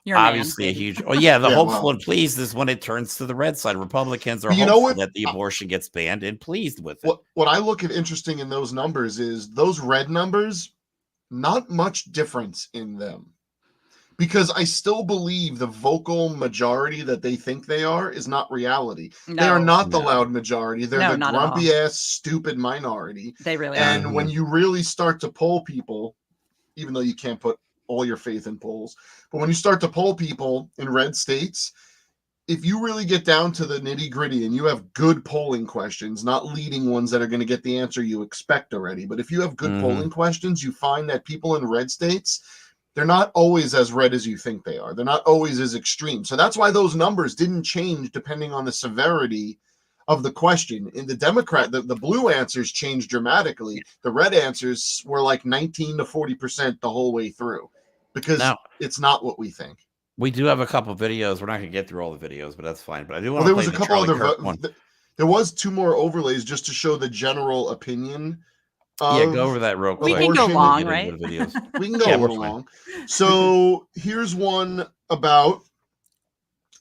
You're obviously a huge. Oh yeah, the hopeful and pleased is when it turns to the red side. Republicans are hopeful that the abortion gets banned and pleased with it. What I look at interesting in those numbers is those red numbers, not much difference in them, because I still believe the vocal majority that they think they are is not reality. They are not the loud majority. They're the grumpy ass, stupid minority. They really are. are. And when you really start to poll people, even though you can't put all your faith in polls, but when you start to poll people in red states, if you really get down to the nitty gritty and you have good polling questions, not leading ones that are going to get the answer you expect already, but if you have good polling questions, you find that people in red states, they're not always as red as you think they are. They're not always as extreme. So that's why those numbers didn't change depending on the severity of the question. In the Democrat, the blue answers changed dramatically. The red answers were like 19 to 40% the whole way through, because it's not what we think. We do have a couple of videos. We're not going to get through all the videos, but that's fine. But I do want to play was a the couple Charlie other there was 2 more overlays just to show the general opinion. Yeah, go over that real quick. We can go long, right? We can go a little long. So here's one about,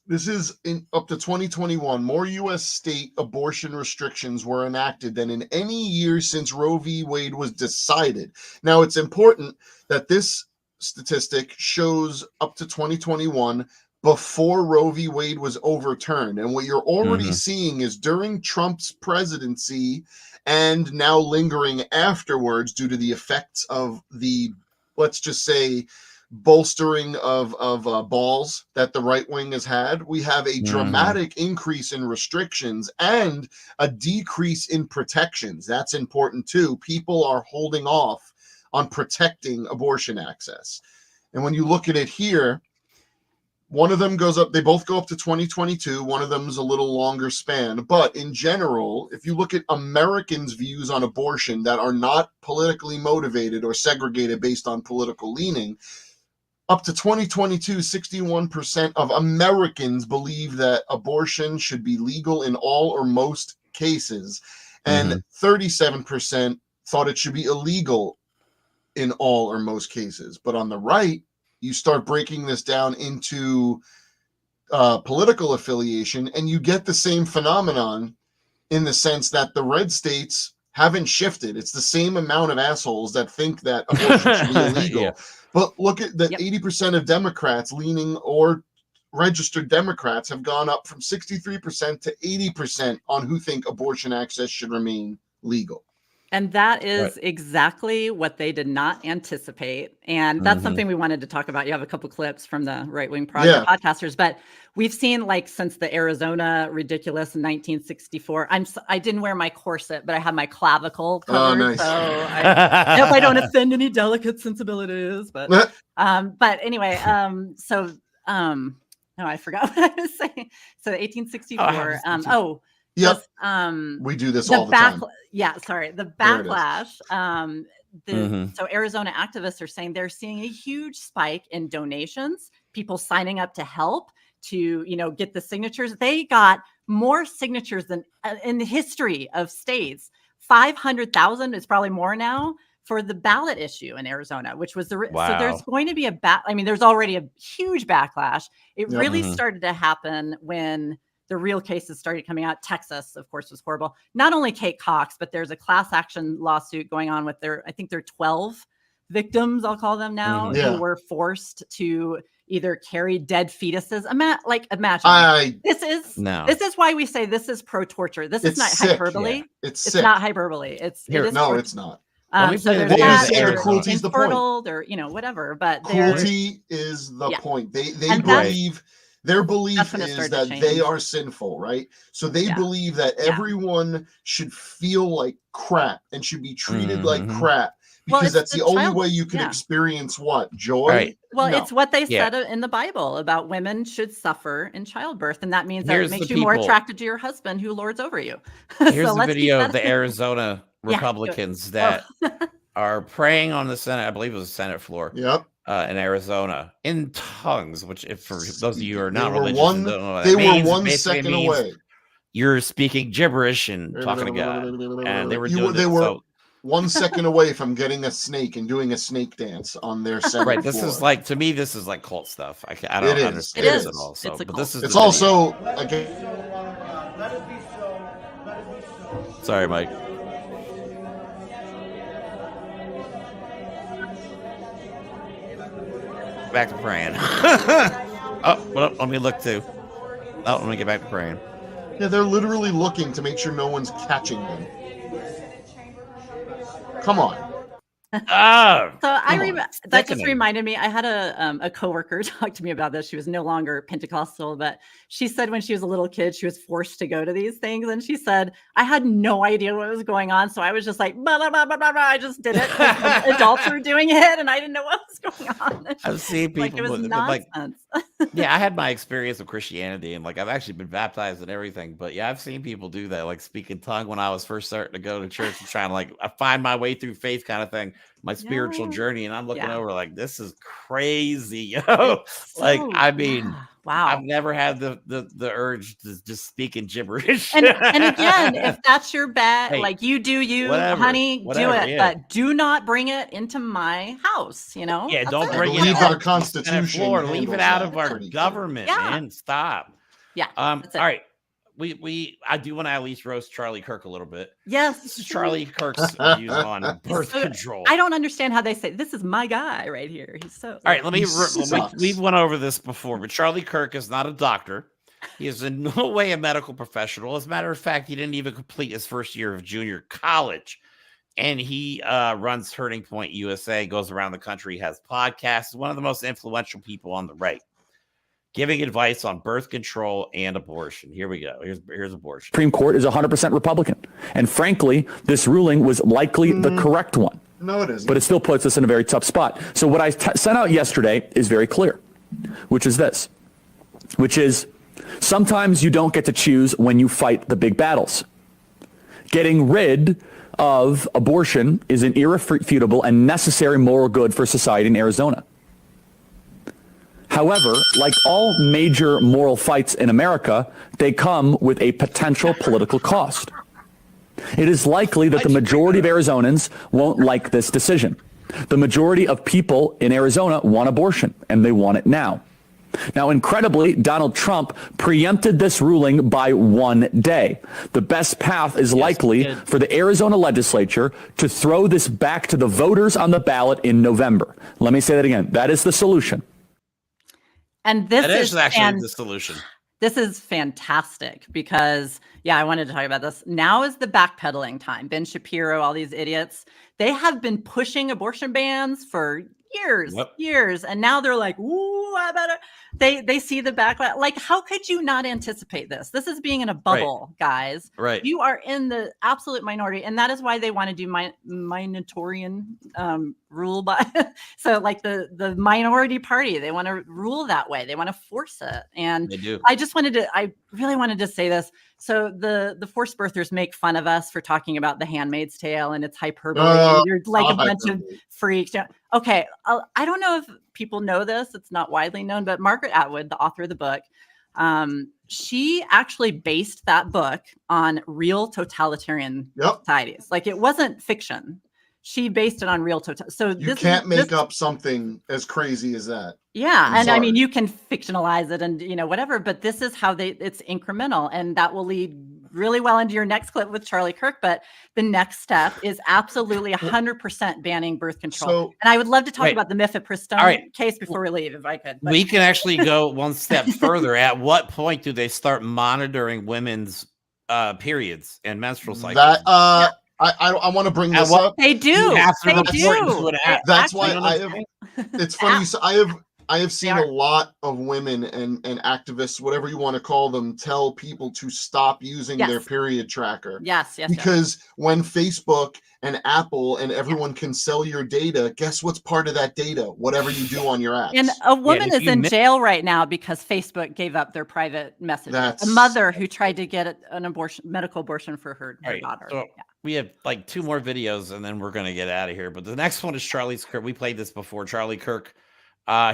this is in up to 2021. More U.S. state abortion restrictions were enacted than in any year since Roe v. Wade was decided. Now, it's important that this statistic shows up to 2021 before Roe v. Wade was overturned. And what you're already seeing is during Trump's presidency and now lingering afterwards due to the effects of the, let's just say, bolstering of balls that the right wing has had, we have a dramatic increase in restrictions and a decrease in protections. That's important too. People are holding off on protecting abortion access. And when you look at it here, one of them goes up, they both go up to 2022. One of them is a little longer span. But in general, if you look at Americans' views on abortion that are not politically motivated or segregated based on political leaning, up to 2022, 61% of Americans believe that abortion should be legal in all or most cases. And 37% thought it should be illegal in all or most cases. But on the right, you start breaking this down into political affiliation, and you get the same phenomenon in the sense that the red states haven't shifted. It's the same amount of assholes that think that abortion should be illegal. But look at the 80% of Democrats leaning or registered Democrats have gone up from 63% to 80% on who think abortion access should remain legal. And that is exactly what they did not anticipate. And that's something we wanted to talk about. You have a couple clips from the right-wing podcasters, but we've seen, like, since the Arizona ridiculous in 1964, I didn't wear my corset, but I have my clavicle covered. Oh, nice. So I hope I don't offend any delicate sensibilities, but anyway, no, I forgot what I was saying. So 1864, Yep. We do this all the time. Yeah, sorry. The backlash. So Arizona activists are saying they're seeing a huge spike in donations, people signing up to help to, get the signatures. They got more signatures than in the history of states. 500,000 is probably more now for the ballot issue in Arizona, which was so there's going to be there's already a huge backlash. It really started to happen when the real cases started coming out. Texas, of course, was horrible. Not only Kate Cox, but there's a class action lawsuit going on with I think there are 12 victims, I'll call them now, who were forced to either carry dead fetuses. Imagine. This is why we say this is pro-torture. This is not hyperbole. Yeah. It's not hyperbole. It's it's not. So there's that, cruelty is the point, or whatever. But cruelty is the point. They believe their belief is that they are sinful, right? So they believe that everyone should feel like crap and should be treated like crap. Because that's the only way you can experience what? Joy? Right. Well, it's what they said in the Bible about women should suffer in childbirth. And that means that it makes you more attracted to your husband who lords over you. Here's the video of the Arizona Republicans that are praying on the Senate, I believe it was the Senate floor. Yep. In Arizona in tongues, which if for those of you who are not religious, don't know what that means, were 1 second away. You're speaking gibberish and talking to God. And they were doing they were 1 second away from getting a snake and doing a snake dance on their Senate right. floor. This is like, to me, this is like cult stuff. I don't understand this at all. So, but this is it's also sorry, Mike. Back to praying. Well, let me look too. Let me get back to praying. Yeah, they're literally looking to make sure no one's catching them. Come on. So that just reminded me. I had a coworker talk to me about this. She was no longer Pentecostal, but she said when she was a little kid, she was forced to go to these things, and she said, "I had no idea what was going on, so I was just like, blah, blah, blah, blah, blah, blah. I just did it. Adults were doing it, and I didn't know what was going on." I've seen people like it was nonsense. Yeah, I had my experience with Christianity, and like I've actually been baptized and everything. But yeah, I've seen people do that, like speak in tongue when I was first starting to go to church and trying to like find my way through faith kind of thing. My spiritual journey, and I'm looking over like this is crazy, like I mean, wow, I've never had the urge to just speak in gibberish. And again, if that's your bet, like you do you, honey, do it, but do not bring it into my house. Yeah, don't bring it. Leave our Constitution. Leave it out of our government, man. Stop. Yeah. All right. I do want to at least roast Charlie Kirk a little bit. Yes. This is Charlie Kirk's views on birth control. I don't understand how they say this is my guy right here. He's so all right. We've went over this before, but Charlie Kirk is not a doctor. He is in no way a medical professional. As a matter of fact, he didn't even complete his first year of junior college. And he runs Turning Point USA, goes around the country, has podcasts, one of the most influential people on the right, giving advice on birth control and abortion. Here we go. Here's abortion. Supreme Court is 100% Republican. And frankly, this ruling was likely the correct one. No, it isn't. But it still puts us in a very tough spot. So what I sent out yesterday is very clear, which is this, which is sometimes you don't get to choose when you fight the big battles. Getting rid of abortion is an irrefutable and necessary moral good for society in Arizona. However, like all major moral fights in America, they come with a potential political cost. It is likely that the majority of Arizonans won't like this decision. The majority of people in Arizona want abortion, and they want it now. Now, incredibly, Donald Trump preempted this ruling by 1 day. The best path is likely for the Arizona legislature to throw this back to the voters on the ballot in November. Let me say that again. That is the solution. And this is actually the solution. This is fantastic because, I wanted to talk about this. Now is the backpedaling time. Ben Shapiro, all these idiots, they have been pushing abortion bans for years. And now they're like, ooh, I better. They see the backlash. Like, how could you not anticipate this? This is being in a bubble, guys. Right. You are in the absolute minority. And that is why they want to do minoritarian rule by. So like the minority party, they want to rule that way. They want to force it. And they do. I really wanted to say this. So the forced birthers make fun of us for talking about The Handmaid's Tale and it's hyperbole. And you're like a bunch of freaks. Okay, I don't know if people know this. It's not widely known, but Margaret Atwood, the author of the book, she actually based that book on real totalitarian societies. Like it wasn't fiction. she based it on real So you can't make up something as crazy as that. Yeah, and I mean, you can fictionalize it and, you know, whatever, but this is how it's incremental, and that will lead really well into your next clip with Charlie Kirk. But the next step is absolutely 100% banning birth control. So- and I would love to talk about the mifepristone case before we leave, if I could. But We can actually go one step further. At what point do they start monitoring women's periods and menstrual cycles? That I want to bring this up. They do. They do. That's why I have. It's funny. So I have seen a lot of women and activists, whatever you want to call them, tell people to stop using their period tracker. Yes. Because when Facebook and Apple and everyone can sell your data, guess what's part of that data? Whatever you do on your apps. And a woman is in jail right now because Facebook gave up their private messages. A mother who tried to get an medical abortion for her daughter. So we have like 2 more videos and then we're going to get out of here. But the next one is Charlie Kirk. We played this before. Charlie Kirk,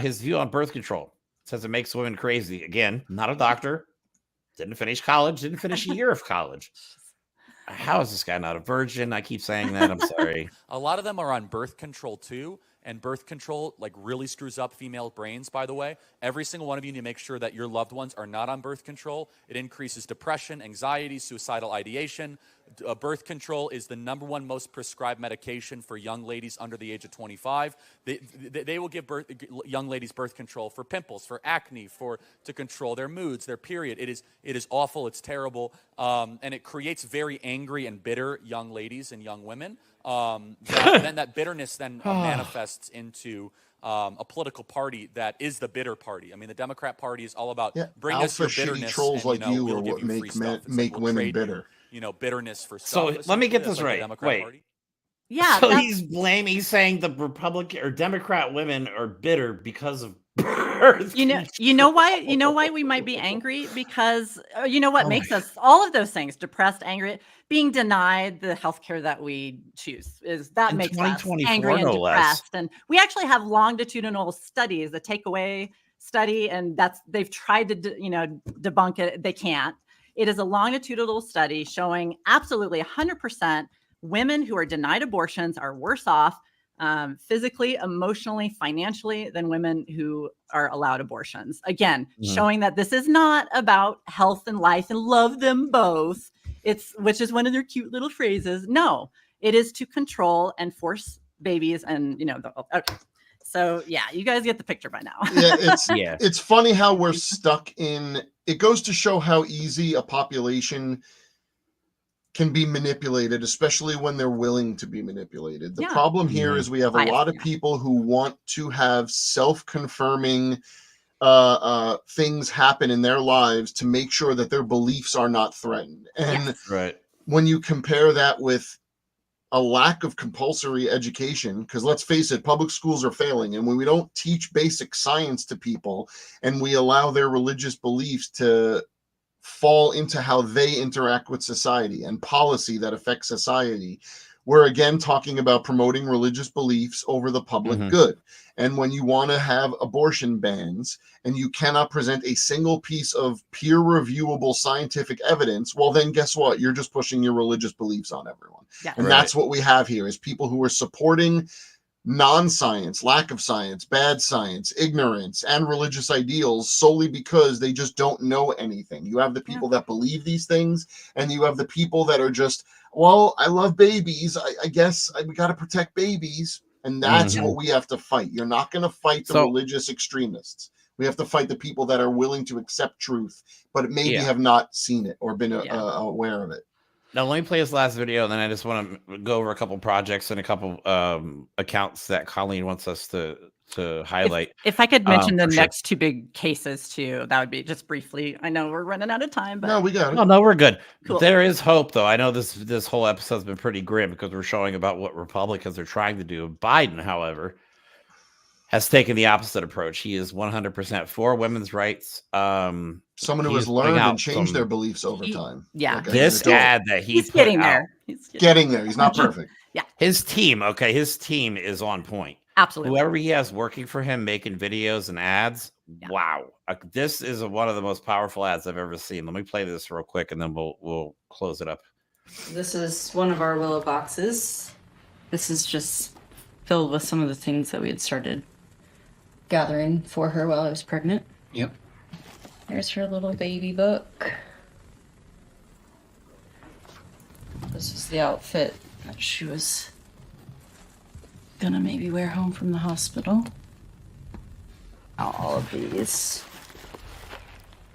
his view on birth control says it makes women crazy. Again, not a doctor, didn't finish college, didn't finish a year of college. How is this guy not a virgin? I keep saying that. I'm sorry. A lot of them are on birth control too. And birth control like really screws up female brains, by the way. Every single one of you need to make sure that your loved ones are not on birth control. It increases depression, anxiety, suicidal ideation. Birth control is the #1 most prescribed medication for young ladies under the age of 25. They will give young ladies birth control for pimples, for acne, to control their moods, their period. It is awful. It's terrible. And it creates very angry and bitter young ladies and young women. Then that bitterness then manifests into a political party that is the bitter party. I mean, the Democrat Party is all about bring us your bitterness. Trolls and, like you we'll are give what you free stuff. make women bitter. Bitterness for stuff. So let me get this right. Wait. Yeah. So he's saying the Republican or Democrat women are bitter because of birth. You know why we might be angry? Because you know what makes us all of those things, depressed, angry, being denied the healthcare that we choose makes us angry and depressed. And we actually have longitudinal studies, the takeaway study, and they've tried to debunk it. They can't. It is a longitudinal study showing absolutely 100% women who are denied abortions are worse off physically, emotionally, financially than women who are allowed abortions. Again, showing that this is not about health and life and love them both. Which is one of their cute little phrases. No, it is to control and force babies and, okay. So yeah, you guys get the picture by now. It's funny how we're stuck in, it goes to show how easy a population can be manipulated, especially when they're willing to be manipulated. The problem here is we have a lot of people who want to have self-confirming things happen in their lives to make sure that their beliefs are not threatened. And when you compare that with a lack of compulsory education, because let's face it, public schools are failing, and when we don't teach basic science to people and we allow their religious beliefs to fall into how they interact with society and policy that affects society, we're again talking about promoting religious beliefs over the public good. And when you want to have abortion bans and you cannot present a single piece of peer reviewable scientific evidence, well, then guess what? You're just pushing your religious beliefs on everyone. And that's what we have here is people who are supporting non-science, lack of science, bad science, ignorance, and religious ideals solely because they just don't know anything. You have the people that believe these things, and you have the people that are just, well, I love babies. I guess we got to protect babies. And that's what we have to fight. You're not going to fight the religious extremists. We have to fight the people that are willing to accept truth, but maybe have not seen it or been aware of it. Now, let me play this last video, and then I just want to go over a couple projects and a couple accounts that Colleen wants us to highlight. If I could mention the next 2 big cases too, that would be just briefly. I know we're running out of time, but no, we got it. No, we're good. Cool. There is hope, though. I know this whole episode's been pretty grim because we're showing about what Republicans are trying to do. Biden, however, has taken the opposite approach. He is 100% for women's rights. Someone who has learned and changed their beliefs over time. Yeah. This ad that he's getting there. He's getting there. He's not perfect. His team is on point. Absolutely. Whoever he has working for him, making videos and ads. Wow. This is one of the most powerful ads I've ever seen. Let me play this real quick and then we'll close it up. This is one of our willow boxes. This is just filled with some of the things that we had started gathering for her while I was pregnant. Yep. There's her little baby book. This is the outfit that she was gonna maybe wear home from the hospital. All of these.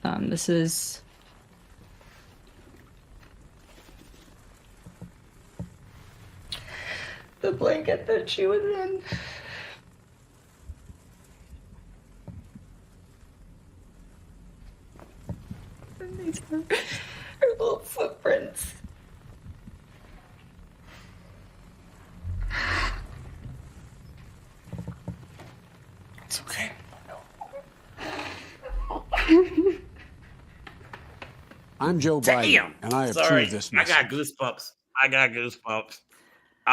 This is the blanket that she was in. And these are her little footprints. It's okay. I'm Joe Biden, and I Sorry, approve this I message. got goosebumps. I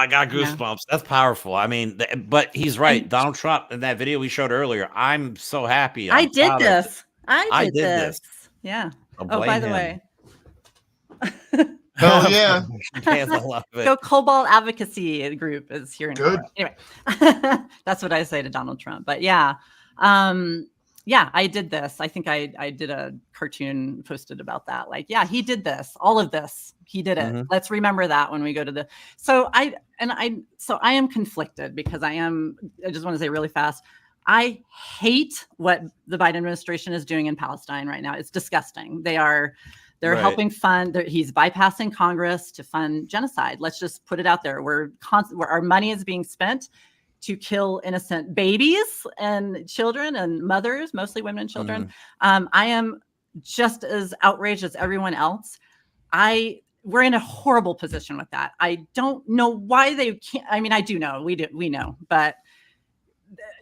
got goosebumps. That's powerful. I mean, but he's right. Donald Trump in that video we showed earlier. I'm so happy. I did this. I did this. Yeah. I'll Oh, by blame the him. way. Oh yeah. Fans, I love it. So Cobalt Advocacy Group is here in Good. Anyway, that's what I say to Donald Trump. But yeah, yeah, I did this. I think I did a cartoon posted about that. Like, yeah, he did this. All of this, he did it. Let's remember that when we go to the. So I am conflicted because I just want to say really fast. I hate what the Biden administration is doing in Palestine right now. It's disgusting. They're Right. helping fund. He's bypassing Congress to fund genocide. Let's just put it out there. Where our money is being spent to kill innocent babies and children and mothers, mostly women and children. I am just as outraged as everyone else. We're in a horrible position with that. I don't know why they can't. I mean, I do know. We know, but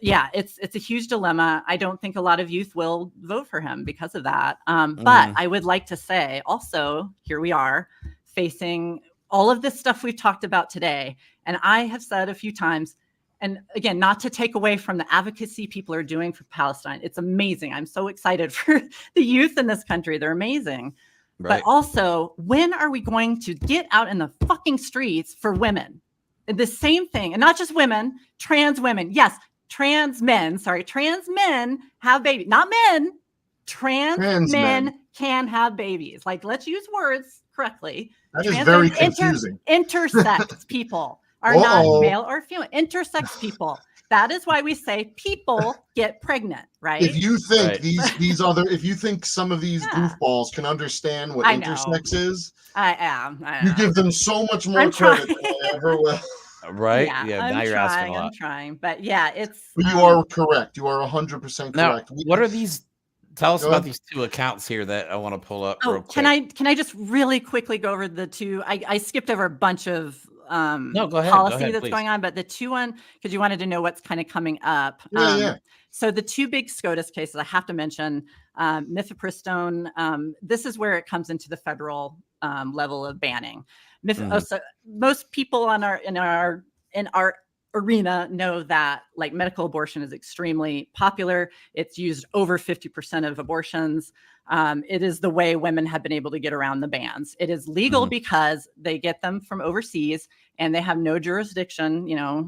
yeah, it's a huge dilemma. I don't think a lot of youth will vote for him because of that. But I would like to say also, here we are facing all of this stuff we've talked about today. And I have said a few times, and again, not to take away from the advocacy people are doing for Palestine. It's amazing. I'm so excited for the youth in this country. They're amazing. Right. But also, when are we going to get out in the fucking streets for women? The same thing, and not just women, trans women. Yes, trans men. Sorry, trans men have babies. Not men. Trans men can have babies. Like, let's use words correctly. That is very confusing. Intersex people are not male or female. Intersex people. That is why we say people get pregnant, right? If you think these other, if you think some of these goofballs can understand what intersex is, I am. You give them so much more credit than I ever will. Right? Yeah, now you're asking a lot. I'm trying, but yeah, it's. But you are correct. You are 100% Now, correct. what are these? Tell us Go about ahead. these two accounts here that I want to pull up. Oh, real quick. can I just really quickly go over the two? I skipped over a bunch of No, go ahead. policy that's please. going on, but the two one, because you wanted to know what's kind of coming up. Yeah. So the two big SCOTUS cases I have to mention, mifepristone. This is where it comes into the federal level of banning. So most people in our arena know that like medical abortion is extremely popular. It's used over 50% of abortions. It is the way women have been able to get around the bans. It is legal because they get them from overseas and they have no jurisdiction,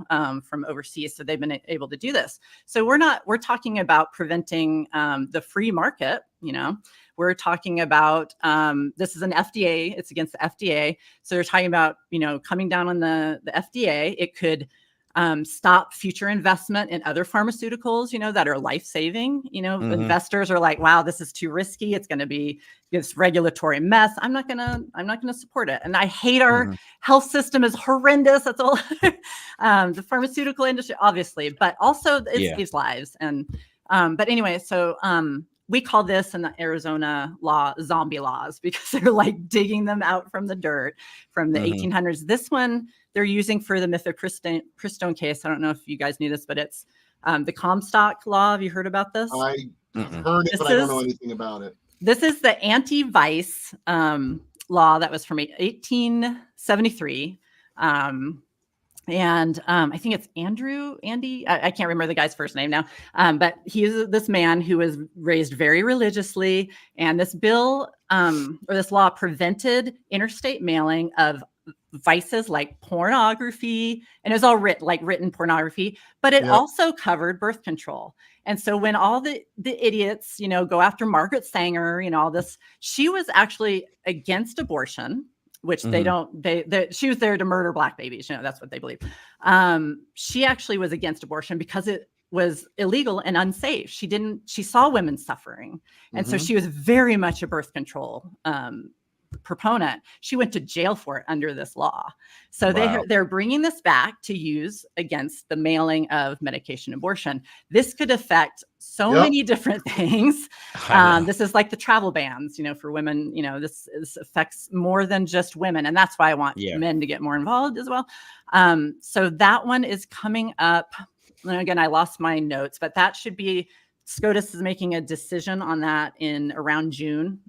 from overseas. So they've been able to do this. So we're talking about preventing the free market, We're talking about this is an FDA. It's against the FDA. So they're talking about, coming down on the FDA. It could stop future investment in other pharmaceuticals, that are life-saving. Investors are like, wow, this is too risky. It's going to be this regulatory mess. I'm not gonna support it. And I hate our health system is horrendous. That's all. The pharmaceutical industry, obviously, but also it saves lives. And but anyway, so we call this in the Arizona law zombie laws because they're like digging them out from the dirt from the 1800s. This one they're using for the mifepristone case. I don't know if you guys knew this, but it's the Comstock law. Have you heard about this? I've heard it, but I don't know anything about it. This is the anti-vice law that was from 1873. And I think it's Andy. I can't remember the guy's first name now. But he is this man who was raised very religiously. And this bill or this law prevented interstate mailing of vices like pornography, and it was all written pornography, but it also covered birth control. And so when all the idiots, go after Margaret Sanger, all this, she was actually against abortion, which she was there to murder Black babies. That's what they believe. She actually was against abortion because it was illegal and unsafe. She saw women suffering. And so she was very much a birth control proponent. She went to jail for it under this law. So they're bringing this back to use against the mailing of medication abortion. This could affect so many different things. This is like the travel bans, for women. This affects more than just women, and that's why I want men to get more involved as well. So that one is coming up. And again, I lost my notes, but that should be. SCOTUS is making a decision on that in around June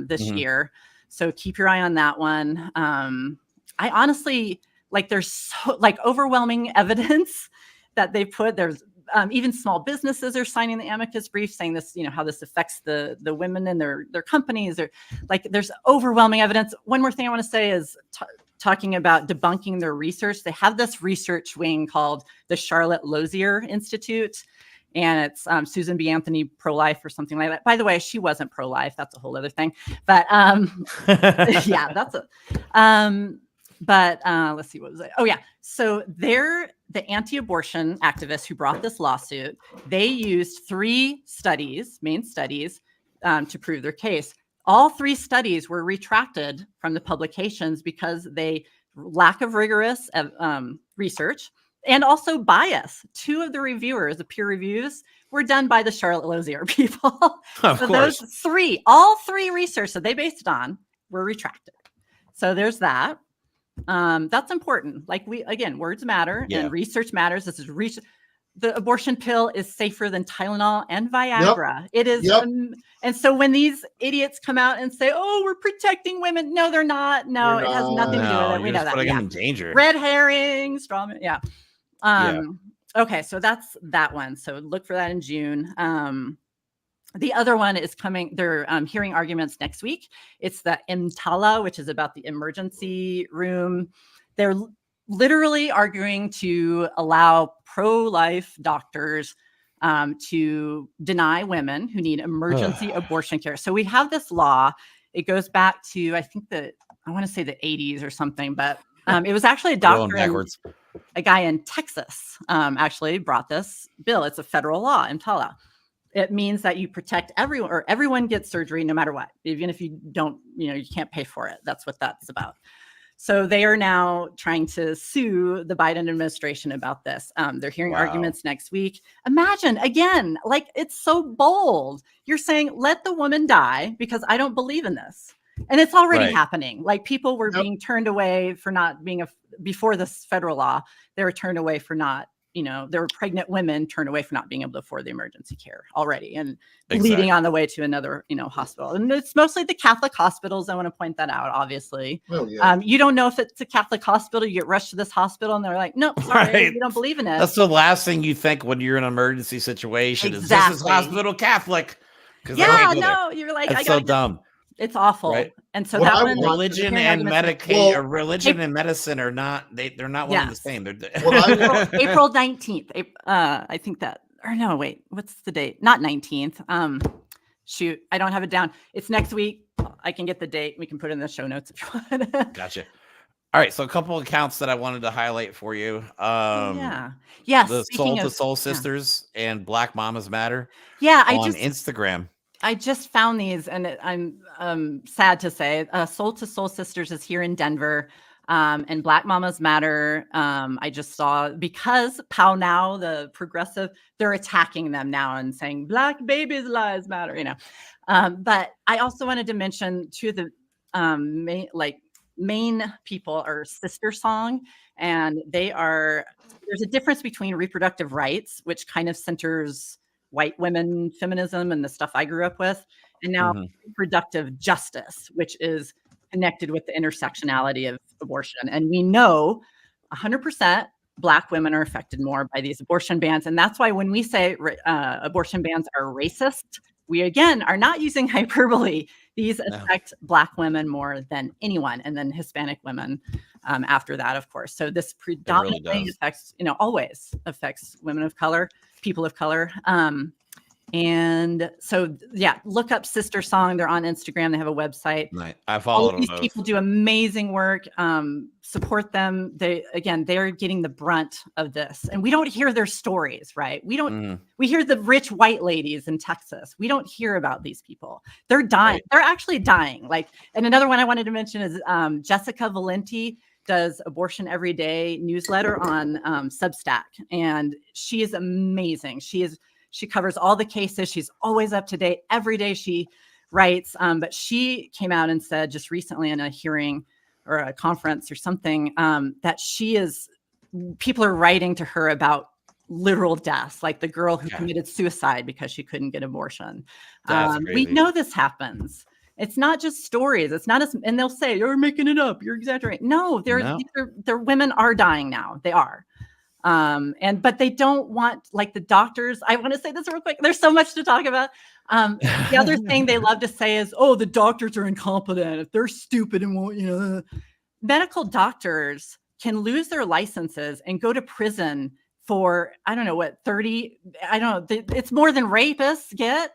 this year. So keep your eye on that one. I honestly, there's overwhelming evidence that they put. There's even small businesses are signing the amicus brief saying this, how this affects the women in their companies. Or there's overwhelming evidence. One more thing I want to say is talking about debunking their research. They have this research wing called the Charlotte Lozier Institute. And it's Susan B. Anthony pro-life or something like that. By the way, she wasn't pro-life. That's a whole other thing. But yeah, that's it. Let's see, what was it? Oh yeah. So they're the anti-abortion activists who brought this lawsuit. They used 3 main studies, to prove their case. All 3 studies were retracted from the publications because lack of rigorous research. And also bias. 2 of the reviewers, the peer reviews, were done by the Charlotte Lozier people. Of so course. all 3 research that they based it on were retracted. So there's that. That's important. Words matter and research matters. This is research. The abortion pill is safer than Tylenol and Viagra. It is. And so when these idiots come out and say, "Oh, we're protecting women," no, they're not. No, it has nothing to do with it. We know that. Putting them in danger. Red herring, straw man. Yeah. Okay, so that's that one. So look for that in June. The other one is coming. They're hearing arguments next week. It's the EMTALA, which is about the emergency room. They're literally arguing to allow pro-life doctors to deny women who need emergency abortion care. So we have this law. It goes back to, I want to say the 80s or something, but it was actually a doctor, a guy in Texas actually brought this bill. It's a federal law, EMTALA. It means that you protect everyone, or everyone gets surgery no matter what, even if you don't, you can't pay for it. That's what that's about. So they are now trying to sue the Biden administration about this. They're hearing arguments next week. Imagine, again, it's so bold. You're saying, let the woman die because I don't believe in this. And it's already happening. People were being turned away for not being before this federal law, they were turned away for not, there were pregnant women turned away for not being able to afford the emergency care already and bleeding on the way to another, hospital. And it's mostly the Catholic hospitals. I want to point that out, obviously. Oh, yeah. You don't know if it's a Catholic hospital, you get rushed to this hospital and they're like, no, sorry, we don't believe in it. That's the last thing you think when you're in an emergency situation is this is hospital Catholic. Yeah, no, you're like, that's so dumb. It's awful. Right? And so that one, religion and religion and medicine are not, they're not one and the same. They're April 19th. I think that, or no, wait, what's the date? Not 19th. Shoot, I don't have it down. It's next week. I can get the date. We can put it in the show notes if you want. Gotcha. All right, so a couple of accounts that I wanted to highlight for you. Yes, the Soul to Soul Sisters and Black Mamas Matter. Yeah, on Instagram. I just found these, and I'm sad to say, Soul to Soul Sisters is here in Denver, and Black Mamas Matter. I just saw, because Pow Now, the progressive, they're attacking them now and saying Black babies' lives matter. But I also wanted to mention 2 of the main people are Sister Song, and there's a difference between reproductive rights, which kind of centers white women feminism and the stuff I grew up with, and now reproductive justice, which is connected with the intersectionality of abortion. And we know 100% Black women are affected more by these abortion bans. And that's why when we say abortion bans are racist, we again are not using hyperbole. These affect Black women more than anyone, and then Hispanic women. after that, of course. So this predominantly affects, always affects women of color, people of color. And so, yeah, look up Sister Song. They're on Instagram. They have a website. Right. I follow these people do amazing work. Support them. They're getting the brunt of this, and we don't hear their stories, right? We don't. We hear the rich white ladies in Texas. We don't hear about these people. They're dying. Right. They're actually dying. And another one I wanted to mention is Jessica Valenti does Abortion Every Day newsletter on Substack, and she is amazing. She covers all the cases. She's always up to date. Every day she writes. But she came out and said just recently in a hearing or a conference or something that people are writing to her about literal deaths, like the girl who committed suicide because she couldn't get abortion. We know this happens. It's not just stories. It's not and they'll say, you're making it up. You're exaggerating. No, their women are dying now. They are. But they don't want, like the doctors, I want to say this real quick. There's so much to talk about. The other thing they love to say is, oh, the doctors are incompetent. If they're stupid and won't, medical doctors can lose their licenses and go to prison for, I don't know what, 30, I don't know. It's more than rapists get,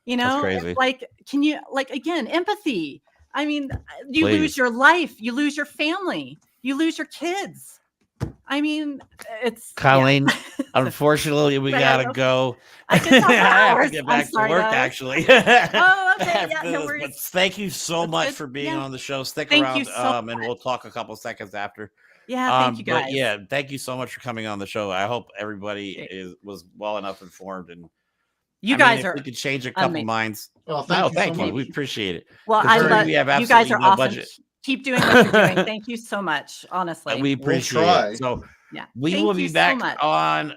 That's crazy. Again, empathy. I mean, you lose your life, you lose your family, you lose your kids. I mean, it's Colleen. Unfortunately, we gotta go. I have to get back to work. Actually. Oh, okay. No worries. But thank you so much for being on the show. Stick around, and we'll talk a couple seconds after. Yeah, thank you guys. But yeah, thank you so much for coming on the show. I hope everybody was well enough informed, and you guys are. We could change a couple minds. Well, thank you. We appreciate it. Well, I love you guys are awesome. Budget. Keep doing what you're doing. Thank you so much. Honestly, we appreciate it. So we will be back on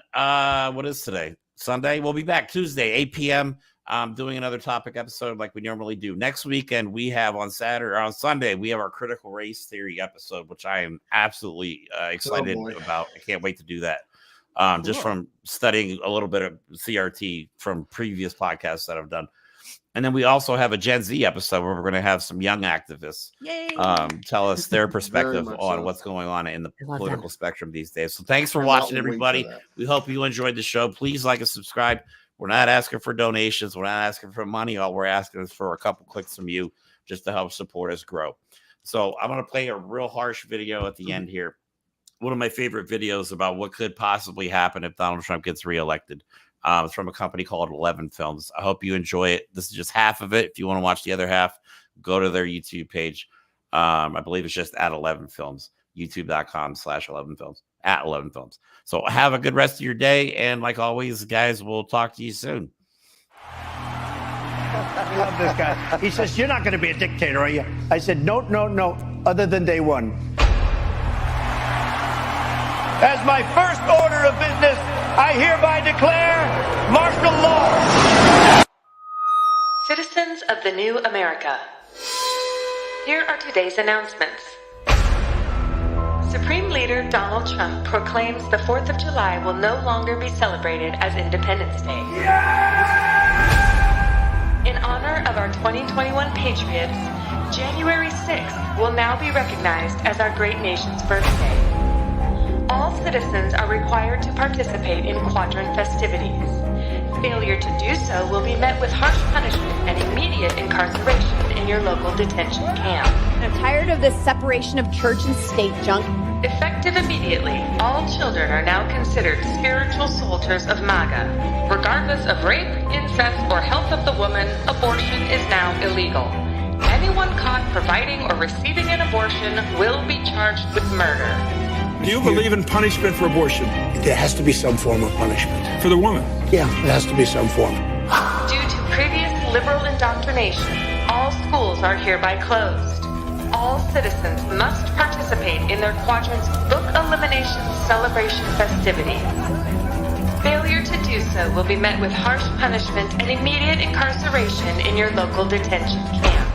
what is today? Sunday. We'll be back Tuesday, 8 p.m. Doing another topic episode like we normally do. Next weekend we have on Sunday we have our critical race theory episode, which I am absolutely excited about. I can't wait to do that. Just from studying a little bit of CRT from previous podcasts that I've done. And then we also have a Gen Z episode where we're going to have some young activists tell us their perspective on what's going on in the political spectrum these days. So thanks for watching, everybody. We hope you enjoyed the show. Please like and subscribe. We're not asking for donations. We're not asking for money. All we're asking is for a couple clicks from you just to help support us grow. So I'm going to play a real harsh video at the end here. One of my favorite videos about what could possibly happen if Donald Trump gets reelected. It's from a company called 11 Films. I hope you enjoy it. This is just half of it. If you want to watch the other half, go to their YouTube page. I believe it's just at 11 Films, youtube.com/11 Films, at 11 Films. So have a good rest of your day. And like always, guys, we'll talk to you soon. I love this guy. He says, you're not going to be a dictator, are you? I said, no, other than day one. As my first order of business, I hereby declare martial law. Citizens of the new America, here are today's announcements. Supreme Leader Donald Trump proclaims the 4th of July will no longer be celebrated as Independence Day. In honor of our 2021 Patriots, January 6th will now be recognized as our great nation's birthday. All citizens are required to participate in quadrant festivities. Failure to do so will be met with harsh punishment and immediate incarceration in your local detention camp. I'm tired of this separation of church and state junk. Effective immediately, all children are now considered spiritual soldiers of MAGA. Regardless of rape, incest, or health of the woman, abortion is now illegal. Anyone caught providing or receiving an abortion will be charged with murder. Do you believe in punishment for abortion? There has to be some form of punishment. For the woman? Yeah, there has to be some form. Due to previous liberal indoctrination, all schools are hereby closed. All citizens must participate in their quadrant's book elimination celebration festivities. Failure to do so will be met with harsh punishment and immediate incarceration in your local detention camp.